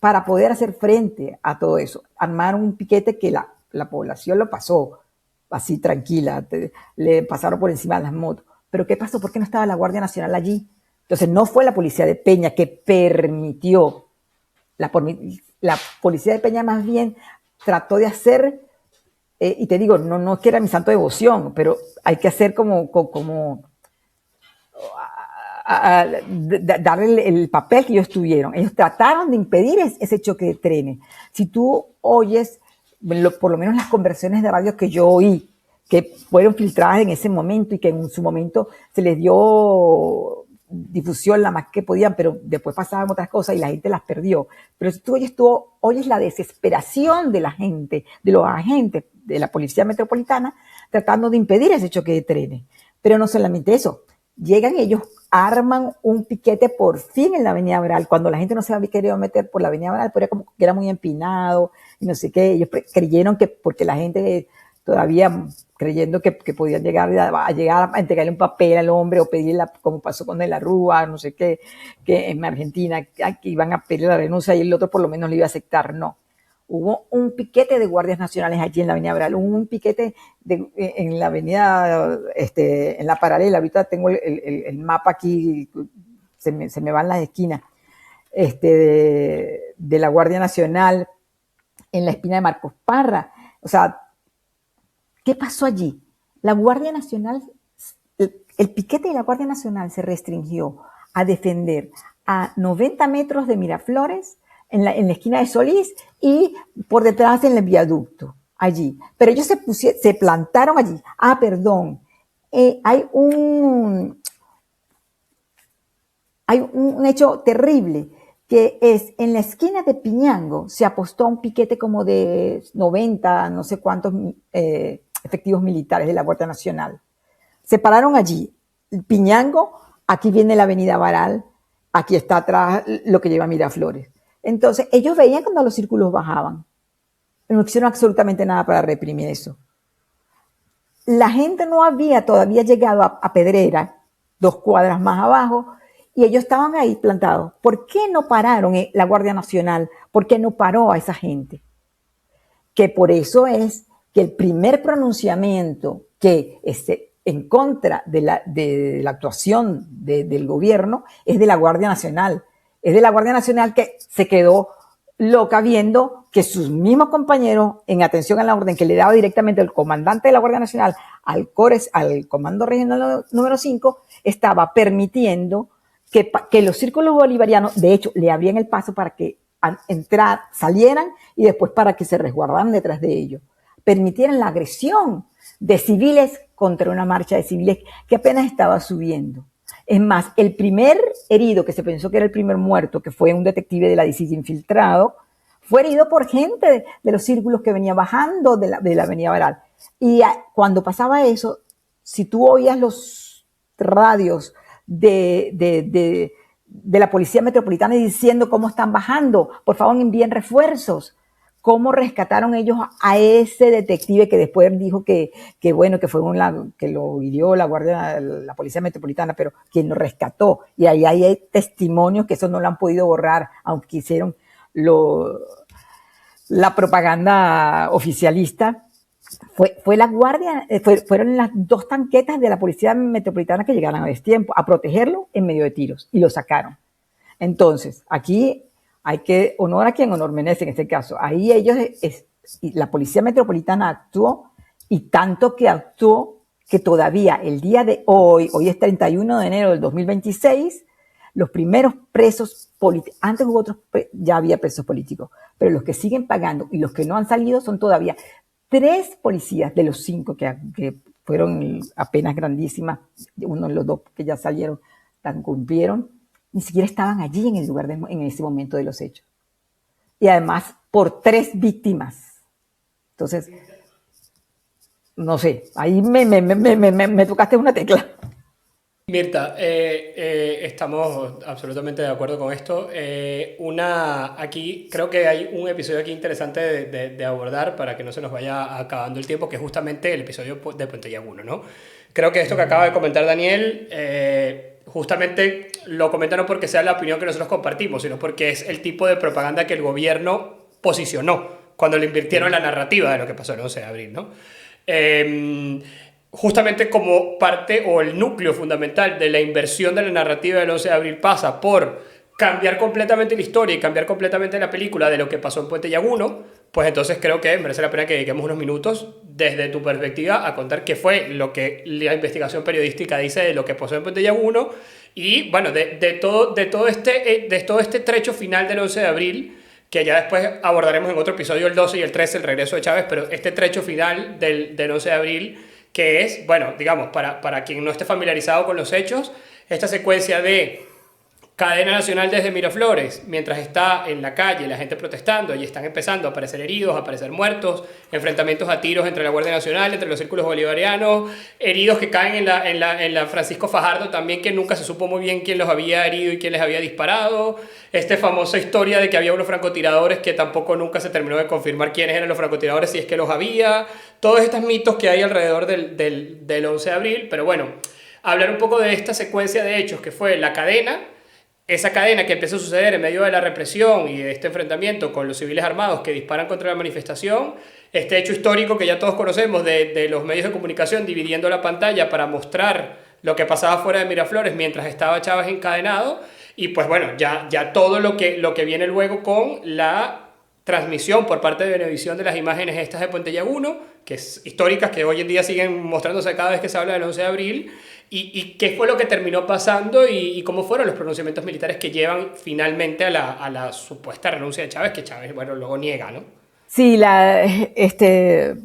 para poder hacer frente a todo eso. Armaron un piquete que la población lo pasó así tranquila, le pasaron por encima de las motos. ¿Pero qué pasó? ¿Por qué no estaba la Guardia Nacional allí? Entonces no fue la policía de Peña que permitió, la policía de Peña más bien trató de hacer, y te digo, no es que era mi santo devoción, pero hay que hacer darle el papel que ellos tuvieron. Ellos trataron de impedir ese choque de trenes. Si tú oyes, por lo menos las conversaciones de radio que yo oí, que fueron filtradas en ese momento y que en su momento se les dio difusión la más que podían, pero después pasaban otras cosas y la gente las perdió. Pero si tú oyes la desesperación de la gente, de los agentes de la Policía Metropolitana, tratando de impedir ese choque de trenes. Pero no solamente eso, llegan ellos, arman un piquete por fin en la Avenida Baral, cuando la gente no se había querido meter por la Avenida Baral, pero era como que era muy empinado y no sé qué. Ellos creyeron que porque la gente todavía creyendo que podían llegar a entregarle un papel al hombre o pedirle, como pasó con De la Rúa, no sé qué, que en Argentina, que iban a pedir la renuncia y el otro por lo menos le iba a aceptar. No. Hubo un piquete de guardias nacionales allí en la Avenida Baral, hubo un piquete en la avenida, en la paralela. Ahorita tengo el mapa aquí, se me van las esquinas, de la Guardia Nacional en la esquina de Marcos Parra. O sea, ¿qué pasó allí? La Guardia Nacional, el piquete de la Guardia Nacional se restringió a defender a 90 metros de Miraflores, en la esquina de Solís y por detrás en el viaducto, allí. Pero ellos se plantaron allí. Perdón. Hay un hecho terrible, que es en la esquina de Piñango se apostó a un piquete como de 90, no sé cuántos efectivos militares de la Guardia Nacional. Se pararon allí. Piñango, aquí viene la Avenida Baral, aquí está atrás lo que lleva a Miraflores. Entonces, ellos veían cuando los círculos bajaban. No hicieron absolutamente nada para reprimir eso. La gente no había todavía llegado a Pedrera, 2 cuadras más abajo, y ellos estaban ahí plantados. ¿Por qué no pararon la Guardia Nacional? ¿Por qué no paró a esa gente? Que por eso es que el primer pronunciamiento que en contra de la actuación del gobierno es de la Guardia Nacional. Es de la Guardia Nacional que se quedó loca viendo que sus mismos compañeros, en atención a la orden que le daba directamente el comandante de la Guardia Nacional al Comando Regional número 5, estaba permitiendo que los círculos bolivarianos, de hecho, le abrían el paso para que salieran y después para que se resguardaran detrás de ellos. Permitieran la agresión de civiles contra una marcha de civiles que apenas estaba subiendo. Es más, el primer herido, que se pensó que era el primer muerto, que fue un detective de la DICIT infiltrado, fue herido por gente de los círculos que venía bajando de la avenida Baral. Y cuando pasaba eso, si tú oías los radios de la Policía Metropolitana diciendo cómo están bajando, por favor envíen refuerzos, cómo rescataron ellos a ese detective que después dijo que bueno, que fue que lo hirió la Policía Metropolitana, pero quien lo rescató. Y ahí hay testimonios que eso no lo han podido borrar, aunque hicieron la propaganda oficialista. Fue la guardia, fueron las 2 tanquetas de la Policía Metropolitana que llegaron a destiempo a protegerlo en medio de tiros y lo sacaron. Entonces, aquí hay que honor a quien honor merece en este caso. Ahí la Policía Metropolitana actuó, y tanto que actuó que todavía el día de hoy es 31 de enero del 2026, los primeros presos políticos, antes hubo otros, ya había presos políticos, pero los que siguen pagando y los que no han salido son todavía 3 policías de los 5 que fueron apenas grandísimas, uno de los 2 que ya salieron, cumplieron, ni siquiera estaban allí en el lugar en ese momento de los hechos. Y además por 3 víctimas. Entonces, no sé, ahí me tocaste una tecla. Mirta, estamos absolutamente de acuerdo con esto. Aquí creo que hay un episodio aquí interesante de abordar para que no se nos vaya acabando el tiempo, que es justamente el episodio de Puente Llaguno, ¿no? Creo que esto que acaba de comentar Daniel, justamente lo comenta no porque sea la opinión que nosotros compartimos, sino porque es el tipo de propaganda que el gobierno posicionó cuando le invirtieron la narrativa de lo que pasó el 11 de abril, ¿no? Justamente como parte o el núcleo fundamental de la inversión de la narrativa del 11 de abril pasa por cambiar completamente la historia y cambiar completamente la película de lo que pasó en Puente Llaguno, pues entonces creo que merece la pena que dediquemos unos minutos desde tu perspectiva a contar qué fue lo que la investigación periodística dice de lo que pasó en Puente Llaguno y, bueno, de todo este trecho final del 11 de abril, que ya después abordaremos en otro episodio, el 12 y el 13, el regreso de Chávez, pero este trecho final del 11 de abril, que es, bueno, digamos, para quien no esté familiarizado con los hechos, esta secuencia de cadena nacional desde Miraflores, mientras está en la calle la gente protestando y están empezando a aparecer heridos, a aparecer muertos, enfrentamientos a tiros entre la Guardia Nacional, entre los círculos bolivarianos, heridos que caen en la Francisco Fajardo también, que nunca se supo muy bien quién los había herido y quién les había disparado, famosa historia de que había unos francotiradores que tampoco nunca se terminó de confirmar quiénes eran los francotiradores, si es que los había, todos estos mitos que hay alrededor del 11 de abril, pero bueno, hablar un poco de esta secuencia de hechos que fue la cadena, esa cadena que empezó a suceder en medio de la represión y de este enfrentamiento con los civiles armados que disparan contra la manifestación, este hecho histórico que ya todos conocemos de los medios de comunicación dividiendo la pantalla para mostrar lo que pasaba fuera de Miraflores mientras estaba Chávez encadenado, y pues bueno, ya todo lo que viene luego con la transmisión por parte de Venevisión de las imágenes estas de Puente Llaguno, que es históricas, que hoy en día siguen mostrándose cada vez que se habla del 11 de abril, y qué fue lo que terminó pasando y cómo fueron los pronunciamientos militares que llevan finalmente a la supuesta renuncia de Chávez, que Chávez, bueno, luego niega, ¿no? Sí, es que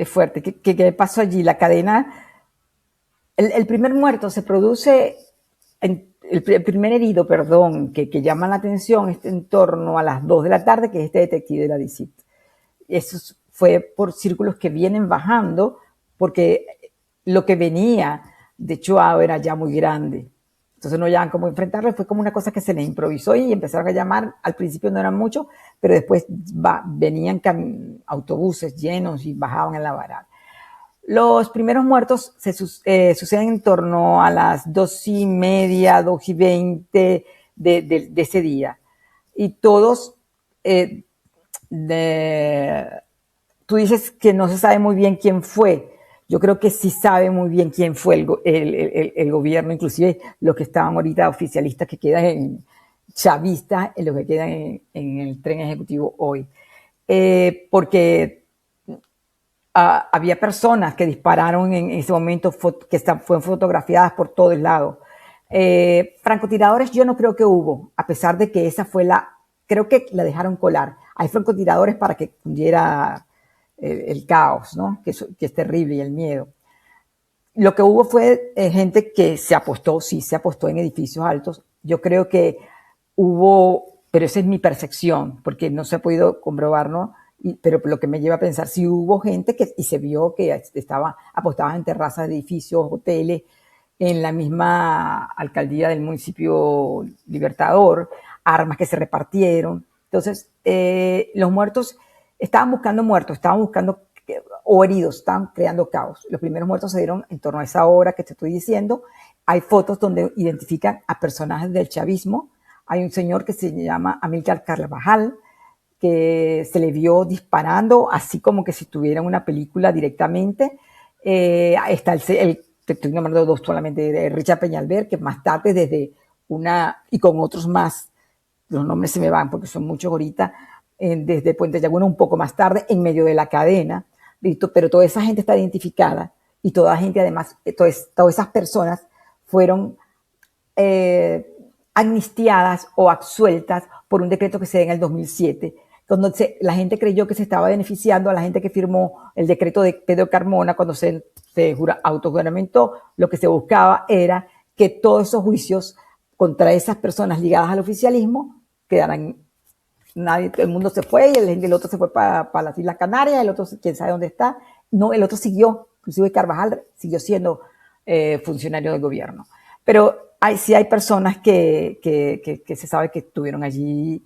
es fuerte. ¿Qué pasó allí? La cadena, el primer muerto se produce, el primer herido, perdón, que llama la atención es en torno a las 2 de la tarde, que es este detective de la DICIT. Eso fue por círculos que vienen bajando, porque lo que venía de Chuao era ya muy grande. Entonces no hallaban cómo enfrentarlo, fue como una cosa que se les improvisó y empezaron a llamar. Al principio no eran muchos, pero después venían autobuses llenos y bajaban en la Baral. Los primeros muertos suceden en torno a las 2:30, 2:20 de ese día. Y todos tú dices que no se sabe muy bien quién fue. Yo creo que sí sabe muy bien quién fue el gobierno, inclusive los que estaban ahorita oficialistas que quedan en chavistas, en los que quedan en el tren ejecutivo hoy. Porque había personas que dispararon en ese momento que fueron fotografiadas por todos lados. Francotiradores yo no creo que hubo, a pesar de que esa fue creo que la dejaron colar. Hay francotiradores para que cundiera el caos, ¿no? Que es terrible, y el miedo. Lo que hubo fue gente que se apostó en edificios altos. Yo creo que hubo, pero esa es mi percepción, porque no se ha podido comprobar, ¿no? Pero lo que me lleva a pensar, si hubo gente y se vio que apostaban en terrazas de edificios, hoteles, en la misma alcaldía del municipio Libertador, armas que se repartieron. Entonces, los muertos, estaban buscando o heridos, estaban creando caos. Los primeros muertos se dieron en torno a esa hora que te estoy diciendo. Hay fotos donde identifican a personajes del chavismo. Hay un señor que se llama Amílcar Carvajal, que se le vio disparando, así como que si estuviera en una película directamente. Está te estoy nombrando dos solamente, de Richard Peñalver, que más tarde y con otros más, los nombres se me van porque son muchos ahorita, desde Puente Llaguna un poco más tarde, en medio de la cadena, pero toda esa gente está identificada, y toda gente además, todas esas personas fueron amnistiadas o absueltas por un decreto que se da en el 2007, cuando la gente creyó que se estaba beneficiando a la gente que firmó el decreto de Pedro Carmona. Cuando se autojuramentó, lo que se buscaba era que todos esos juicios contra esas personas ligadas al oficialismo quedaran. El mundo se fue, y el otro se fue para las Islas Canarias, el otro quién sabe dónde está. No, el otro siguió, inclusive Carvajal siguió siendo funcionario del gobierno. Pero sí hay personas que se sabe que estuvieron allí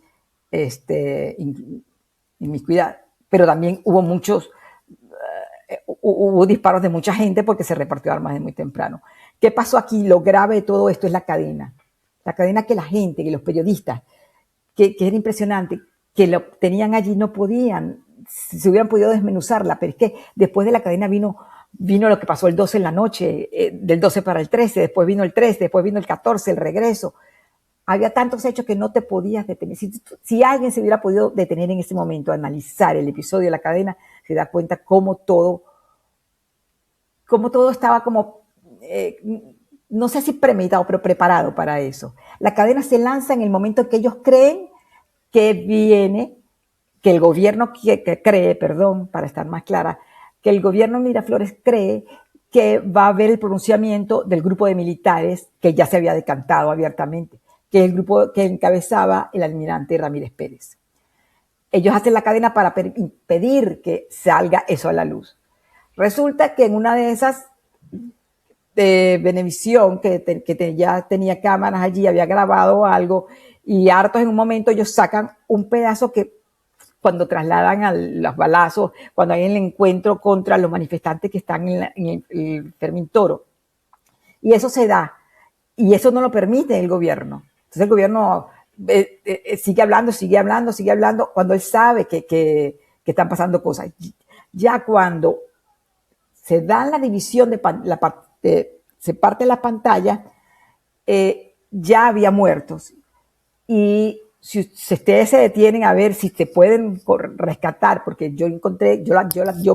inmiscuidas, pero también hubo hubo disparos de mucha gente porque se repartió armas desde muy temprano. ¿Qué pasó aquí? Lo grave de todo esto es la cadena que la gente, que los periodistas, que era impresionante, que lo tenían allí, no podían, se hubieran podido desmenuzarla, pero es que después de la cadena vino lo que pasó el 12 en la noche, del 12 para el 13, después vino el 13, después vino el 14, el regreso. Había tantos hechos que no te podías detener. Si alguien se hubiera podido detener en ese momento, analizar el episodio de la cadena, se da cuenta cómo todo estaba como, no sé si premeditado, pero preparado para eso. La cadena se lanza en el momento en que ellos creen que el gobierno cree, para estar más clara, que el gobierno de Miraflores cree que va a haber el pronunciamiento del grupo de militares que ya se había decantado abiertamente, que es el grupo que encabezaba el almirante Ramírez Pérez. Ellos hacen la cadena para impedir que salga eso a la luz. Resulta que en una de esas, de Venevisión, que ya tenía cámaras allí, había grabado algo, y hartos en un momento ellos sacan un pedazo que cuando trasladan a los balazos, cuando hay el encuentro contra los manifestantes que están en el Fermín Toro. Y eso se da, y eso no lo permite el gobierno. Entonces el gobierno sigue hablando, cuando él sabe que están pasando cosas. Ya cuando se da la división se parte la pantalla, ya había muertos. Y si ustedes se detienen a ver si se pueden rescatar, porque yo encontré,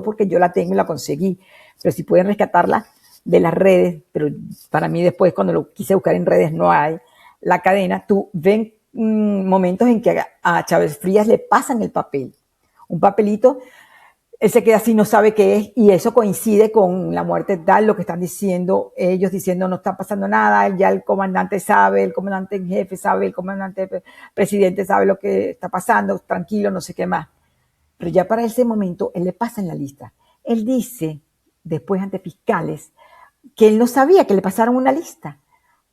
porque yo la tengo y la conseguí, pero si pueden rescatarla de las redes, pero para mí después cuando lo quise buscar en redes no hay, la cadena, tú ven momentos en que a Chávez Frías le pasan el papel, un papelito. Él se queda así, no sabe qué es, y eso coincide con la muerte tal, lo que están diciendo, ellos diciendo no está pasando nada, ya el comandante sabe, el comandante en jefe sabe, el comandante presidente sabe lo que está pasando, tranquilo, no sé qué más. Pero ya para ese momento, él le pasa en la lista. Él dice, después ante fiscales, que él no sabía que le pasaron una lista,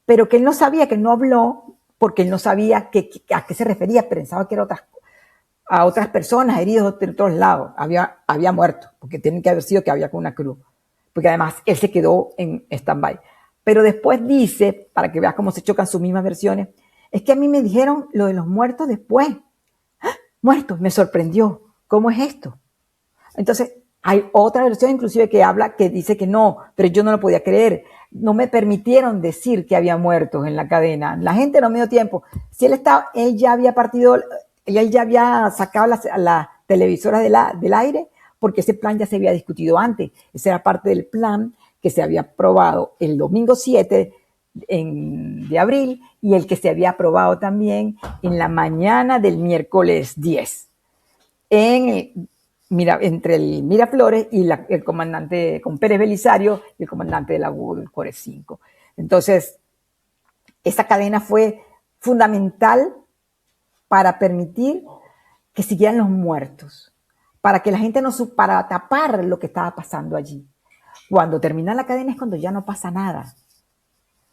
pero que él no sabía, que no habló, porque él no sabía a qué se refería, pensaba que era a otras personas heridos de otros lados. Había muerto, porque tienen que haber sido que había con una cruz, porque además él se quedó en stand-by. Pero después dice, para que veas cómo se chocan sus mismas versiones, es que a mí me dijeron lo de los muertos después. ¡Ah! Muertos, me sorprendió. ¿Cómo es esto? Entonces, hay otra versión inclusive que dice que no, pero yo no lo podía creer. No me permitieron decir que había muertos en la cadena. La gente no me dio tiempo. Si él ya había partido, él ya había sacado las televisoras del aire, porque ese plan ya se había discutido antes. Ese era parte del plan que se había aprobado el domingo 7 de abril y el que se había aprobado también en la mañana del miércoles 10 entre el Miraflores y el comandante con Pérez Belisario y el comandante de la UGUR, el Core 5. Entonces, esa cadena fue fundamental para permitir que siguieran los muertos, para que la gente para tapar lo que estaba pasando allí. Cuando termina la cadena es cuando ya no pasa nada.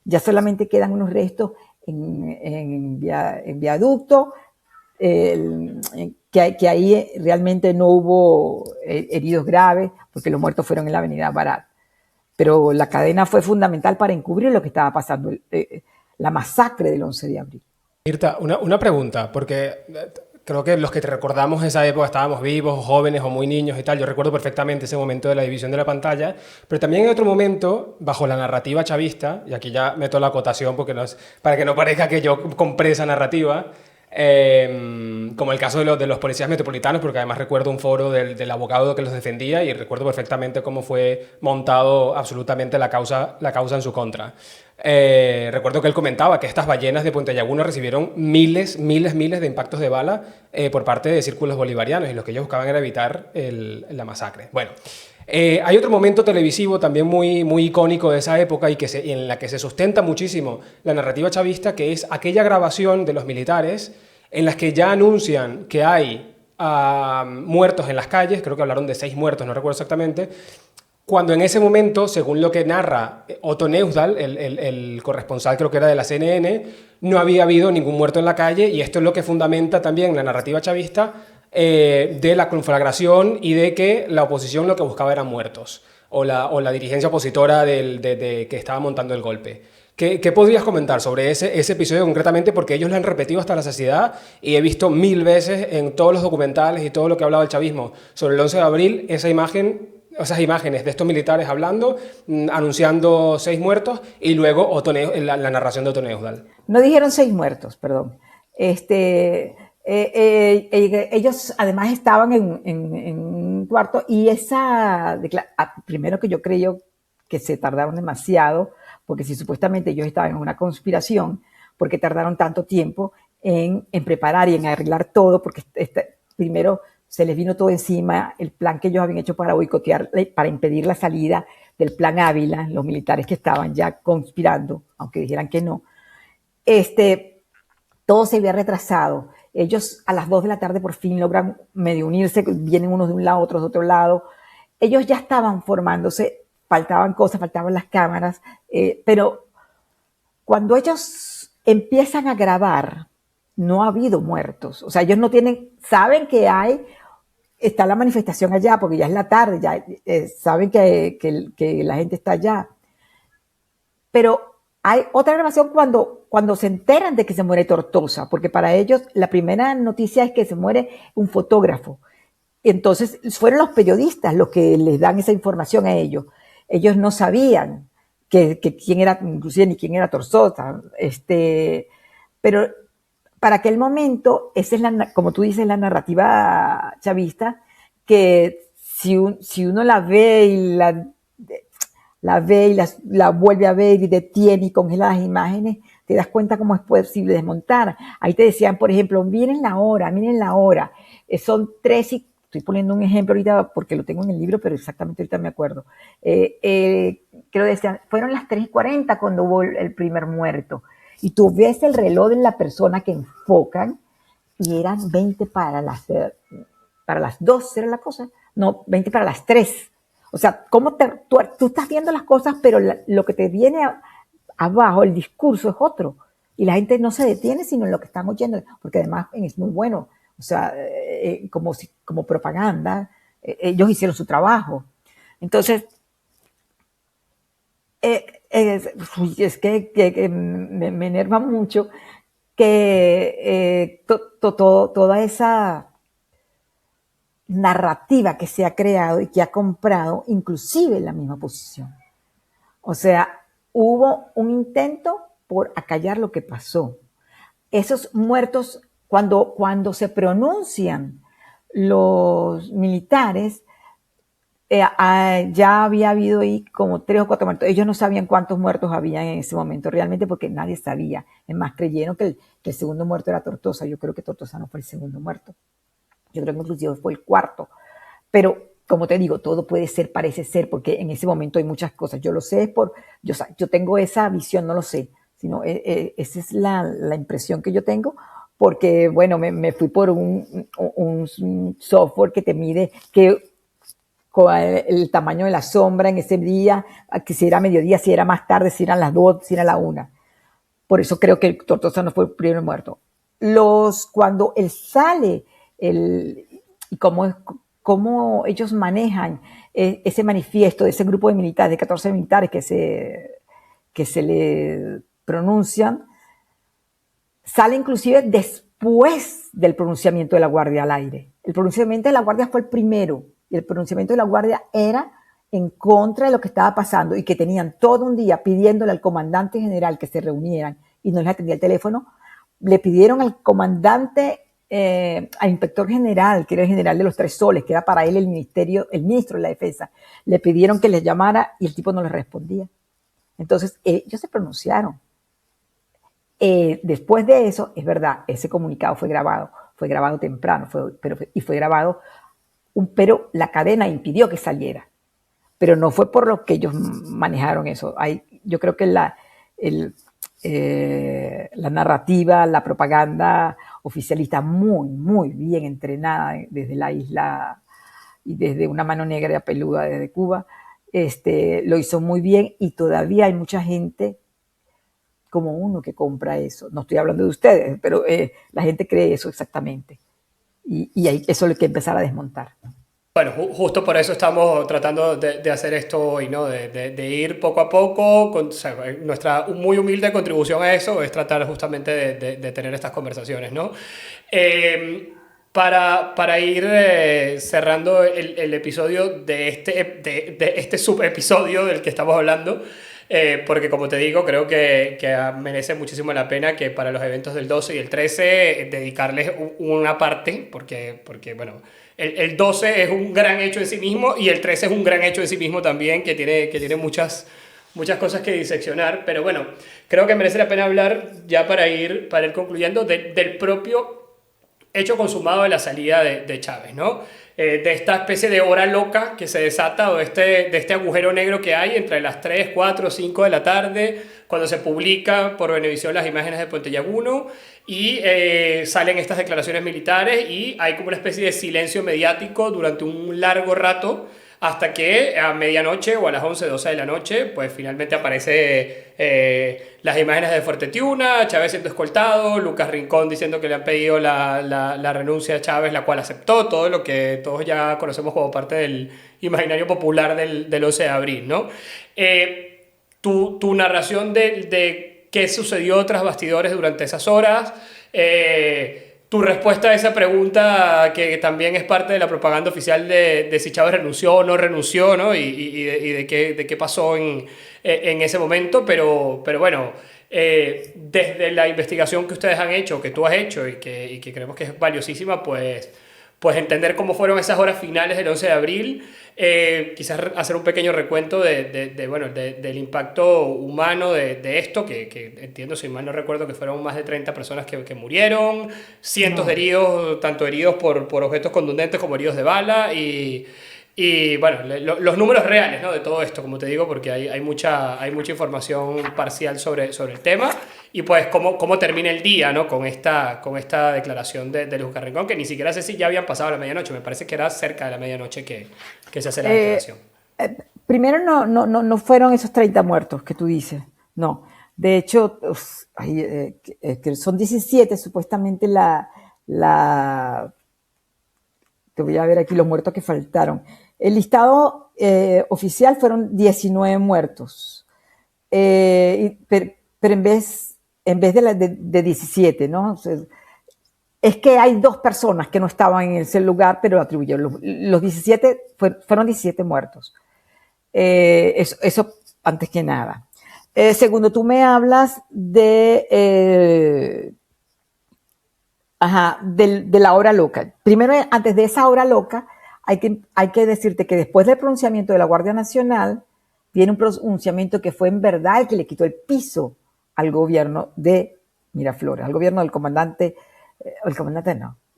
Ya solamente quedan unos restos en viaducto, que ahí realmente no hubo heridos graves, porque los muertos fueron en la avenida Barat. Pero la cadena fue fundamental para encubrir lo que estaba pasando, la masacre del 11 de abril. Mirta, una pregunta, porque creo que los que te recordamos esa época estábamos vivos, jóvenes o muy niños y tal. Yo recuerdo perfectamente ese momento de la división de la pantalla, pero también hay otro momento bajo la narrativa chavista, y aquí ya meto la acotación porque para que no parezca que yo compré esa narrativa, como el caso de los policías metropolitanos, porque además recuerdo un foro del abogado que los defendía y recuerdo perfectamente cómo fue montado absolutamente la causa en su contra. Recuerdo que él comentaba que estas ballenas de Puente Llaguna recibieron miles de impactos de bala por parte de círculos bolivarianos, y lo que ellos buscaban era evitar la masacre. Bueno, hay otro momento televisivo también muy icónico de esa época y en la que se sustenta muchísimo la narrativa chavista, que es aquella grabación de los militares en las que ya anuncian que hay muertos en las calles. Creo que hablaron de 6 muertos, no recuerdo exactamente, cuando en ese momento, según lo que narra Otto Neusdal, el corresponsal creo que era de la CNN, no había habido ningún muerto en la calle, y esto es lo que fundamenta también la narrativa chavista de la conflagración y de que la oposición lo que buscaba eran muertos, o la dirigencia opositora que estaba montando el golpe. ¿Qué podrías comentar sobre ese episodio concretamente? Porque ellos lo han repetido hasta la saciedad y he visto 1000 veces en todos los documentales y todo lo que ha hablado el chavismo sobre el 11 de abril esas imágenes de estos militares hablando, anunciando 6 muertos, y luego la narración de Otto Neusdal. No dijeron 6 muertos, perdón. Ellos además estaban en un cuarto, y primero que yo creo que se tardaron demasiado, porque si supuestamente ellos estaban en una conspiración, porque tardaron tanto tiempo en preparar y en arreglar todo, porque primero se les vino todo encima, el plan que ellos habían hecho para boicotear, para impedir la salida del plan Ávila, los militares que estaban ya conspirando, aunque dijeran que no. Todo se había retrasado. Ellos a las 2 de la tarde por fin logran medio unirse, vienen unos de un lado, otros de otro lado. Ellos ya estaban formándose, faltaban cosas, faltaban las cámaras, pero cuando ellos empiezan a grabar, no ha habido muertos. O sea, ellos saben que está la manifestación allá, porque ya es la tarde, ya saben que la gente está allá. Pero hay otra grabación cuando se enteran de que se muere Tortosa, porque para ellos la primera noticia es que se muere un fotógrafo. Entonces fueron los periodistas los que les dan esa información a ellos. Ellos no sabían que quién era, inclusive ni quién era Tortosa. Pero para aquel momento, esa es como tú dices, la narrativa chavista, que si uno la ve y la vuelve a ver y detiene y congela las imágenes, te das cuenta cómo es posible desmontar. Ahí te decían, por ejemplo, miren la hora. Son 3 y... Estoy poniendo un ejemplo ahorita porque lo tengo en el libro, pero exactamente ahorita me acuerdo. Creo que decían, fueron las 3:40 cuando hubo el primer muerto. Y tú ves el reloj de la persona que enfocan y eran 20 para las 2, ¿era la cosa? No, 20 para las 3. O sea, tú estás viendo las cosas, pero lo que te viene abajo, el discurso es otro. Y la gente no se detiene sino en lo que están oyendo, porque además es muy bueno. O sea, como propaganda, ellos hicieron su trabajo. Entonces, es que me enerva mucho que toda esa narrativa que se ha creado y que ha comprado inclusive la misma oposición. O sea, hubo un intento por acallar lo que pasó. Esos muertos, cuando se pronuncian los militares, ya había habido ahí como 3 o 4 muertos. Ellos no sabían cuántos muertos había en ese momento realmente porque nadie sabía. Es más, creyeron que el segundo muerto era Tortosa. Yo creo que Tortosa no fue el segundo muerto. Yo creo que inclusive fue el cuarto. Pero, como te digo, todo puede ser, parece ser, porque en ese momento hay muchas cosas. Yo lo sé, yo tengo esa visión, no lo sé, sino esa es la impresión que yo tengo, porque, bueno, me fui por un software que te mide el tamaño de la sombra en ese día, que si era mediodía, si era más tarde, si eran las 2, si era la 1. Por eso creo que el Tortosa no fue el primer muerto. Cuando él sale, y cómo ellos manejan ese manifiesto de ese grupo de militares, de 14 militares que se le pronuncian, sale inclusive después del pronunciamiento de la Guardia al aire. El pronunciamiento de la Guardia fue el primero, y el pronunciamiento de la Guardia era en contra de lo que estaba pasando y que tenían todo un día pidiéndole al comandante general que se reunieran y no les atendía el teléfono. Le pidieron al comandante, al inspector general, que era el general de los Tres Soles, que era para él el ministro de la Defensa, le pidieron que les llamara y el tipo no les respondía. Entonces, ellos se pronunciaron. Después de eso, es verdad, ese comunicado fue grabado temprano, fue grabado, pero la cadena impidió que saliera. Pero no fue por lo que ellos manejaron eso. Yo creo que la narrativa, la propaganda oficialista muy, muy bien entrenada desde la isla y desde una mano negra peluda desde Cuba, lo hizo muy bien y todavía hay mucha gente como uno que compra eso. No estoy hablando de ustedes, pero la gente cree eso exactamente. Y eso hay que empezar a desmontar. Bueno, justo por eso estamos tratando de hacer esto hoy, ¿no? De ir poco a poco. O sea, nuestra muy humilde contribución a eso es tratar justamente de tener estas conversaciones, ¿no? Para ir cerrando el episodio de este subepisodio del que estamos hablando, porque como te digo, creo que merece muchísimo la pena que para los eventos del 12 y el 13 dedicarles una parte, porque bueno, el 12 es un gran hecho en sí mismo y el 13 es un gran hecho en sí mismo también, que tiene muchas cosas que diseccionar, pero bueno, creo que merece la pena hablar ya para ir concluyendo del propio hecho consumado de la salida de Chávez, ¿no? De esta especie de hora loca que se desata, o de este agujero negro que hay entre las 3, 4, 5 de la tarde, cuando se publica por Venevisión las imágenes de Puente Llaguno y salen estas declaraciones militares y hay como una especie de silencio mediático durante un largo rato, hasta que a medianoche o a las 11, 12 de la noche, pues finalmente aparece las imágenes de Fuerte Tiuna, Chávez siendo escoltado, Lucas Rincón diciendo que le han pedido la renuncia a Chávez, la cual aceptó, todo lo que todos ya conocemos como parte del imaginario popular del 11 de abril, ¿no? Tu narración de qué sucedió tras bastidores durante esas horas, tu respuesta a esa pregunta que también es parte de la propaganda oficial de si Chávez renunció o no renunció, ¿no? y de qué pasó en ese momento, pero bueno, desde la investigación que ustedes han hecho, que tú has hecho y que creemos que es valiosísima, pues entender cómo fueron esas horas finales del 11 de abril, quizás hacer un pequeño recuento del impacto humano de esto, que entiendo, si mal no recuerdo, que fueron más de 30 personas que murieron, cientos de heridos, tanto heridos por objetos contundentes como heridos de bala, y bueno, los números reales, ¿no? De todo esto, como te digo, porque hay mucha información parcial sobre el tema, y pues cómo termina el día, ¿no? Con esta declaración de Lucas Rincón, que ni siquiera sé si ya habían pasado la medianoche, me parece que era cerca de la medianoche que se hace la declaración. Primero, no fueron esos 30 muertos que tú dices, no. De hecho, que son 17 supuestamente te voy a ver aquí los muertos que faltaron. El listado oficial fueron 19 muertos, pero en vez de 17, ¿no? O sea, es que hay 2 personas que no estaban en ese lugar, pero lo atribuyeron. Los 17, fueron 17 muertos. Eso antes que nada. Segundo, tú me hablas de la hora loca. Primero, antes de esa hora loca, hay que decirte que después del pronunciamiento de la Guardia Nacional, viene un pronunciamiento que fue en verdad el que le quitó el piso al gobierno de Miraflores, al gobierno del comandante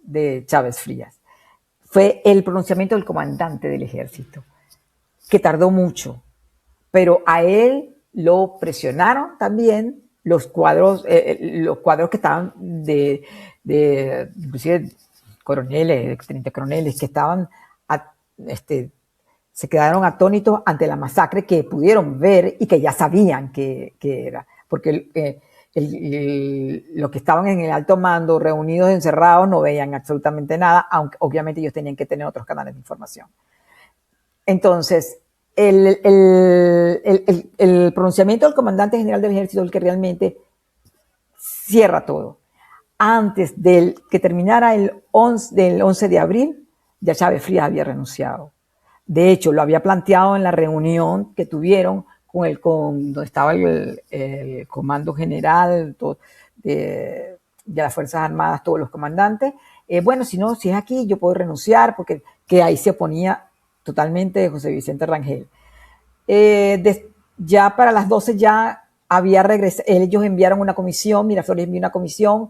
de Chávez Frías. Fue el pronunciamiento del comandante del ejército, que tardó mucho, pero a él lo presionaron también los cuadros que estaban inclusive coroneles, teniente coroneles, que estaban, se quedaron atónitos ante la masacre que pudieron ver y que ya sabían que era, porque los que estaban en el alto mando, reunidos, encerrados, no veían absolutamente nada, aunque obviamente ellos tenían que tener otros canales de información. Entonces, el pronunciamiento del comandante general del ejército es el que realmente cierra todo. Antes del que terminara del 11 de abril, ya Chávez Frías había renunciado. De hecho, lo había planteado en la reunión que tuvieron donde estaba el comando general de las Fuerzas Armadas, todos los comandantes. Bueno, si es aquí, yo puedo renunciar, porque que ahí se oponía totalmente José Vicente Rangel. Ya para las 12 ya había regresado, ellos enviaron una comisión, Miraflores envió una comisión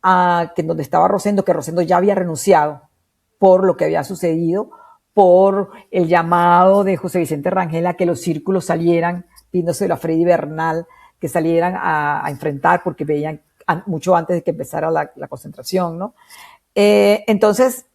donde estaba Rosendo, que Rosendo ya había renunciado por lo que había sucedido, por el llamado de José Vicente Rangel a que los círculos salieran, pidiéndoselo a Freddy Bernal, que salieran a enfrentar, porque veían mucho antes de que empezara la concentración, ¿no? Entonces,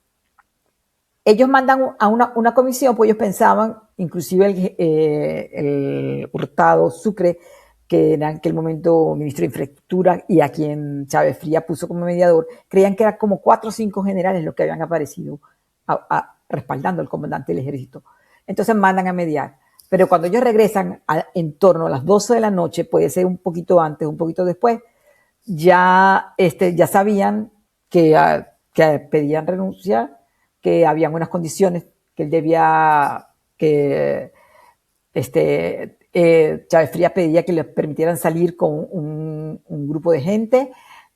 ellos mandan a una comisión, pues ellos pensaban, inclusive el Hurtado Sucre, que era en aquel momento ministro de Infraestructura y a quien Chávez Frías puso como mediador, creían que eran como 4 o 5 generales los que habían aparecido respaldando al comandante del ejército. Entonces mandan a mediar. Pero cuando ellos regresan en torno a las 12 de la noche, puede ser un poquito antes, un poquito después, ya sabían que pedían renuncia, que habían unas condiciones que él debía, Chávez Frías pedía que le permitieran salir con un grupo de gente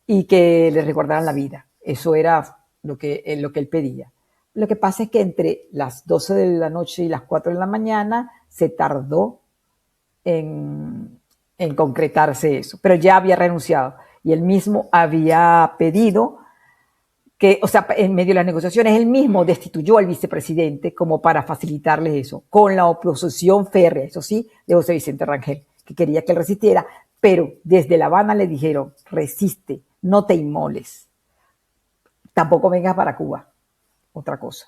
y que le recordaran la vida. Eso era lo que él pedía. Lo que pasa es que entre las 12 de la noche y las 4 de la mañana se tardó en concretarse eso, pero ya había renunciado y él mismo había pedido que, o sea, en medio de las negociaciones, él mismo destituyó al vicepresidente como para facilitarles eso, con la oposición férrea, eso sí, de José Vicente Rangel, que quería que él resistiera, pero desde La Habana le dijeron, resiste, no te inmoles, tampoco vengas para Cuba. Otra cosa.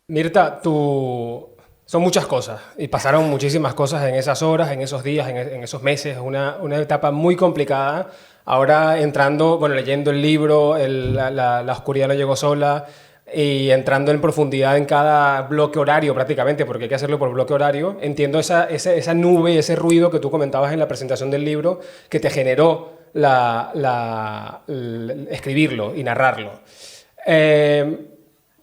Mirta, son muchas cosas y pasaron muchísimas cosas en esas horas, en esos días, en esos meses, una etapa muy complicada. Ahora leyendo el libro, la oscuridad no llegó sola, y entrando en profundidad en cada bloque horario prácticamente, porque hay que hacerlo por bloque horario, entiendo esa nube, ese ruido que tú comentabas en la presentación del libro que te generó escribirlo y narrarlo.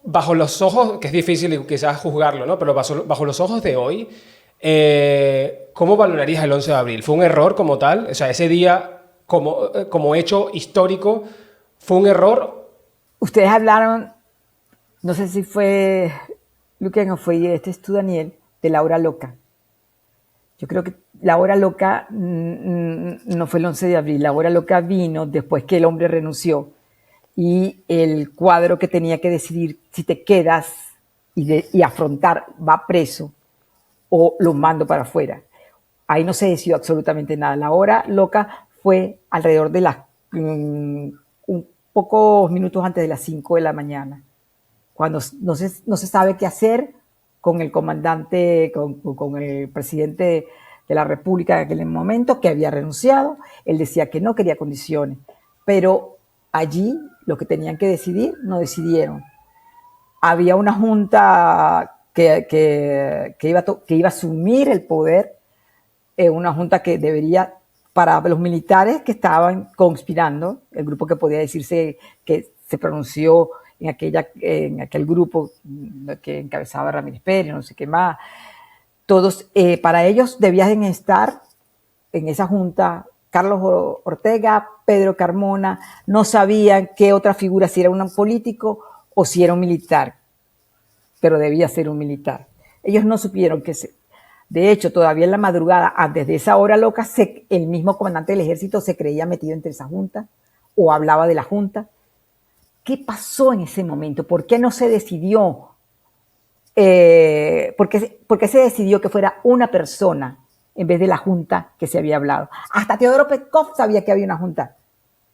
Bajo los ojos, que es difícil quizás juzgarlo, ¿no? Pero bajo los ojos de hoy, ¿cómo valorarías el 11 de abril? ¿Fue un error como tal? O sea, ese día, como hecho histórico, ¿fue un error? Ustedes hablaron, no sé si fue Luquen o fue tú, Daniel, de la hora loca. Yo creo que la hora loca no fue el 11 de abril, la hora loca vino después que el hombre renunció. Y el cuadro que tenía que decidir si te quedas y afrontar, va preso o lo mando para afuera. Ahí no se decidió absolutamente nada. La hora loca fue alrededor de un pocos minutos antes de las 5 de la mañana, cuando no se sabe qué hacer con el comandante, con el presidente de la República en aquel momento, que había renunciado. Él decía que no quería condiciones, pero allí lo que tenían que decidir, no decidieron. Había una junta que iba a asumir el poder, una junta que debería, para los militares que estaban conspirando, el grupo que podía decirse que se pronunció en aquel grupo que encabezaba Ramírez Pérez, no sé qué más. Todos, para ellos debían estar en esa junta Carlos Ortega, Pedro Carmona, no sabían qué otra figura, si era un político o si era un militar, pero debía ser un militar. Ellos no supieron de hecho, todavía en la madrugada, antes de esa hora loca, el mismo comandante del ejército se creía metido entre esa junta o hablaba de la junta. ¿Qué pasó en ese momento? ¿Por qué no se decidió? ¿Por qué se decidió que fuera una persona en vez de la junta que se había hablado? Hasta Teodoro Petkov sabía que había una junta,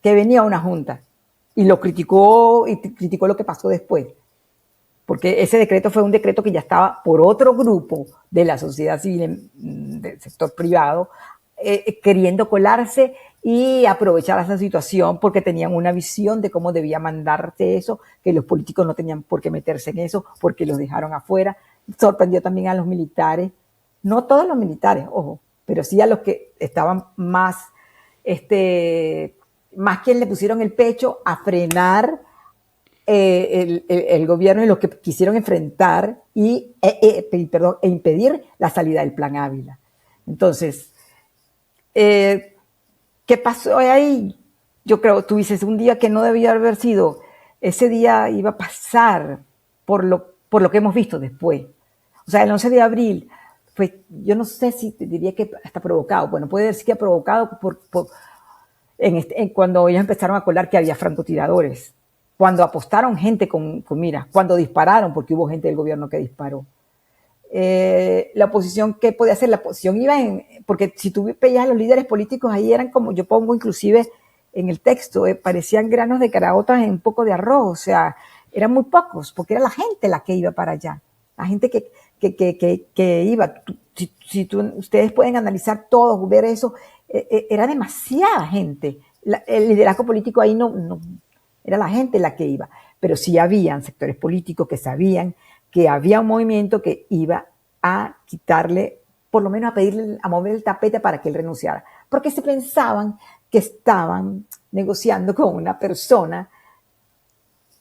que venía una junta, y lo criticó lo que pasó después, porque ese decreto fue un decreto que ya estaba por otro grupo de la sociedad civil, del sector privado, queriendo colarse y aprovechar esa situación porque tenían una visión de cómo debía mandarse eso, que los políticos no tenían por qué meterse en eso porque los dejaron afuera. Sorprendió también a los militares, no todos los militares, ojo, pero sí a los que estaban más quien le pusieron el pecho a frenar el gobierno y los que quisieron enfrentar e impedir la salida del Plan Ávila. Entonces, ¿qué pasó ahí? Yo creo, tú dices, un día que no debía haber sido, ese día iba a pasar por lo que hemos visto después. O sea, el 11 de abril, pues yo no sé si te diría que está provocado. Bueno, puede decir que ha provocado cuando ellos empezaron a colar que había francotiradores, cuando apostaron gente con miras, cuando dispararon, porque hubo gente del gobierno que disparó. La oposición, ¿qué podía hacer? La oposición iba porque si tú veías a los líderes políticos ahí eran como, yo pongo inclusive en el texto, parecían granos de caraotas en un poco de arroz, o sea, eran muy pocos, porque era la gente la que iba para allá, la gente que iba. Ustedes pueden analizar todos, ver eso, era demasiada gente. El liderazgo político ahí no era la gente la que iba, pero sí habían sectores políticos que sabían que había un movimiento que iba a quitarle, por lo menos a pedirle, a mover el tapete para que él renunciara, porque se pensaban que estaban negociando con una persona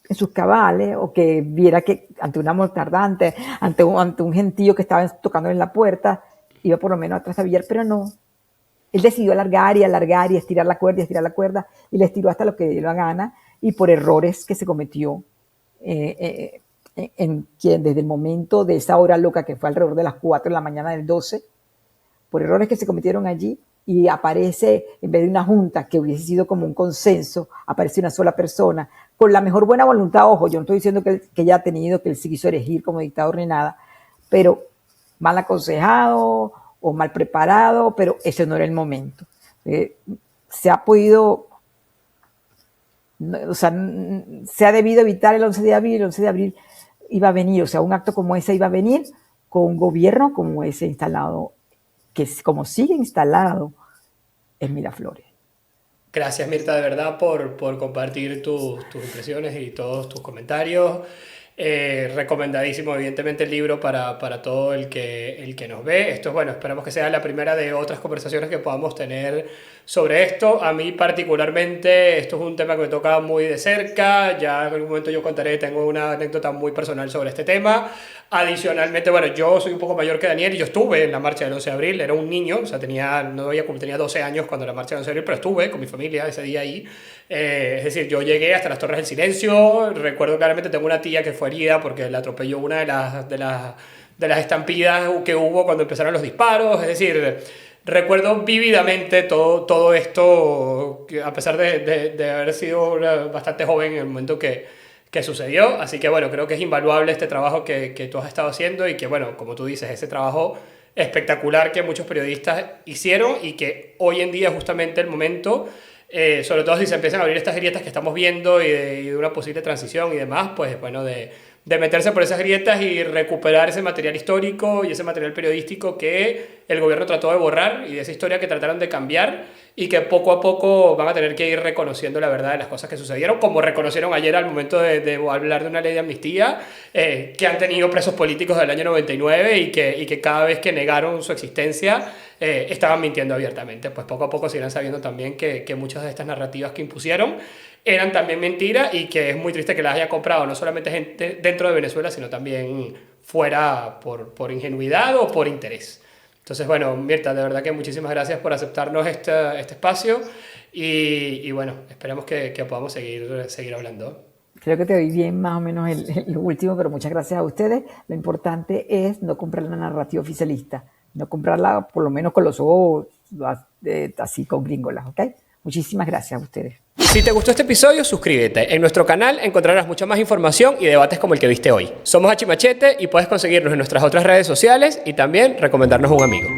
en sus cabales, o que viera que ante una mortardante, ante un gentío que estaba tocando en la puerta, iba por lo menos a trasabillar, pero no. Él decidió alargar y estirar la cuerda, y le estiró hasta lo que dio la gana, y por errores que se cometió en quien desde el momento de esa hora loca, que fue alrededor de las 4 de la mañana del 12, por errores que se cometieron allí, y aparece, en vez de una junta que hubiese sido como un consenso, aparece una sola persona, con la mejor buena voluntad. Ojo, yo no estoy diciendo que ella ha tenido, que él se quiso erigir como dictador ni nada, pero mal aconsejado o mal preparado, pero ese no era el momento. Se ha podido, o sea, se ha debido evitar el 11 de abril. El 11 de abril iba a venir, o sea, un acto como ese iba a venir con un gobierno como ese instalado, que como sigue instalado en Miraflores. Gracias, Mirta, de verdad, por compartir tus impresiones y todos tus comentarios. Recomendadísimo, evidentemente, el libro para todo el que nos ve. Esto es bueno, esperamos que sea la primera de otras conversaciones que podamos tener sobre esto. A mí particularmente esto es un tema que me toca muy de cerca. Ya en algún momento yo contaré, tengo una anécdota muy personal sobre este tema. Adicionalmente, bueno, yo soy un poco mayor que Daniel y yo estuve en la marcha del 11 de abril, era un niño, o sea, tenía 12 años cuando la marcha del 11 de abril, pero estuve con mi familia ese día ahí. Es decir, yo llegué hasta las Torres del Silencio. Recuerdo claramente, tengo una tía que fue herida porque le atropelló una de las estampidas que hubo cuando empezaron los disparos. Es decir, recuerdo vívidamente todo esto, a pesar de haber sido bastante joven en el momento que sucedió. Así que bueno, creo que es invaluable este trabajo que tú has estado haciendo, y que bueno, como tú dices, ese trabajo espectacular que muchos periodistas hicieron, y que hoy en día es justamente el momento, sobre todo si se empiezan a abrir estas grietas que estamos viendo y de una posible transición y demás, pues bueno, de meterse por esas grietas y recuperar ese material histórico y ese material periodístico que el gobierno trató de borrar, y de esa historia que trataron de cambiar, y que poco a poco van a tener que ir reconociendo la verdad de las cosas que sucedieron, como reconocieron ayer al momento de hablar de una ley de amnistía, que han tenido presos políticos del año 99 y que cada vez que negaron su existencia estaban mintiendo abiertamente. Pues poco a poco se irán sabiendo también que muchas de estas narrativas que impusieron eran también mentira y que es muy triste que las haya comprado no solamente gente dentro de Venezuela, sino también fuera por ingenuidad o por interés. Entonces, bueno, Mirta, de verdad que muchísimas gracias por aceptarnos este espacio y bueno, esperamos que podamos seguir hablando. Creo que te oí bien más o menos el último, pero muchas gracias a ustedes. Lo importante es no comprar la narrativa oficialista, no comprarla por lo menos con los ojos así con gringolas, ¿ok? Muchísimas gracias a ustedes. Si te gustó este episodio, suscríbete. En nuestro canal encontrarás mucha más información y debates como el que viste hoy. Somos Hachi Machete y puedes conseguirnos en nuestras otras redes sociales y también recomendarnos a un amigo.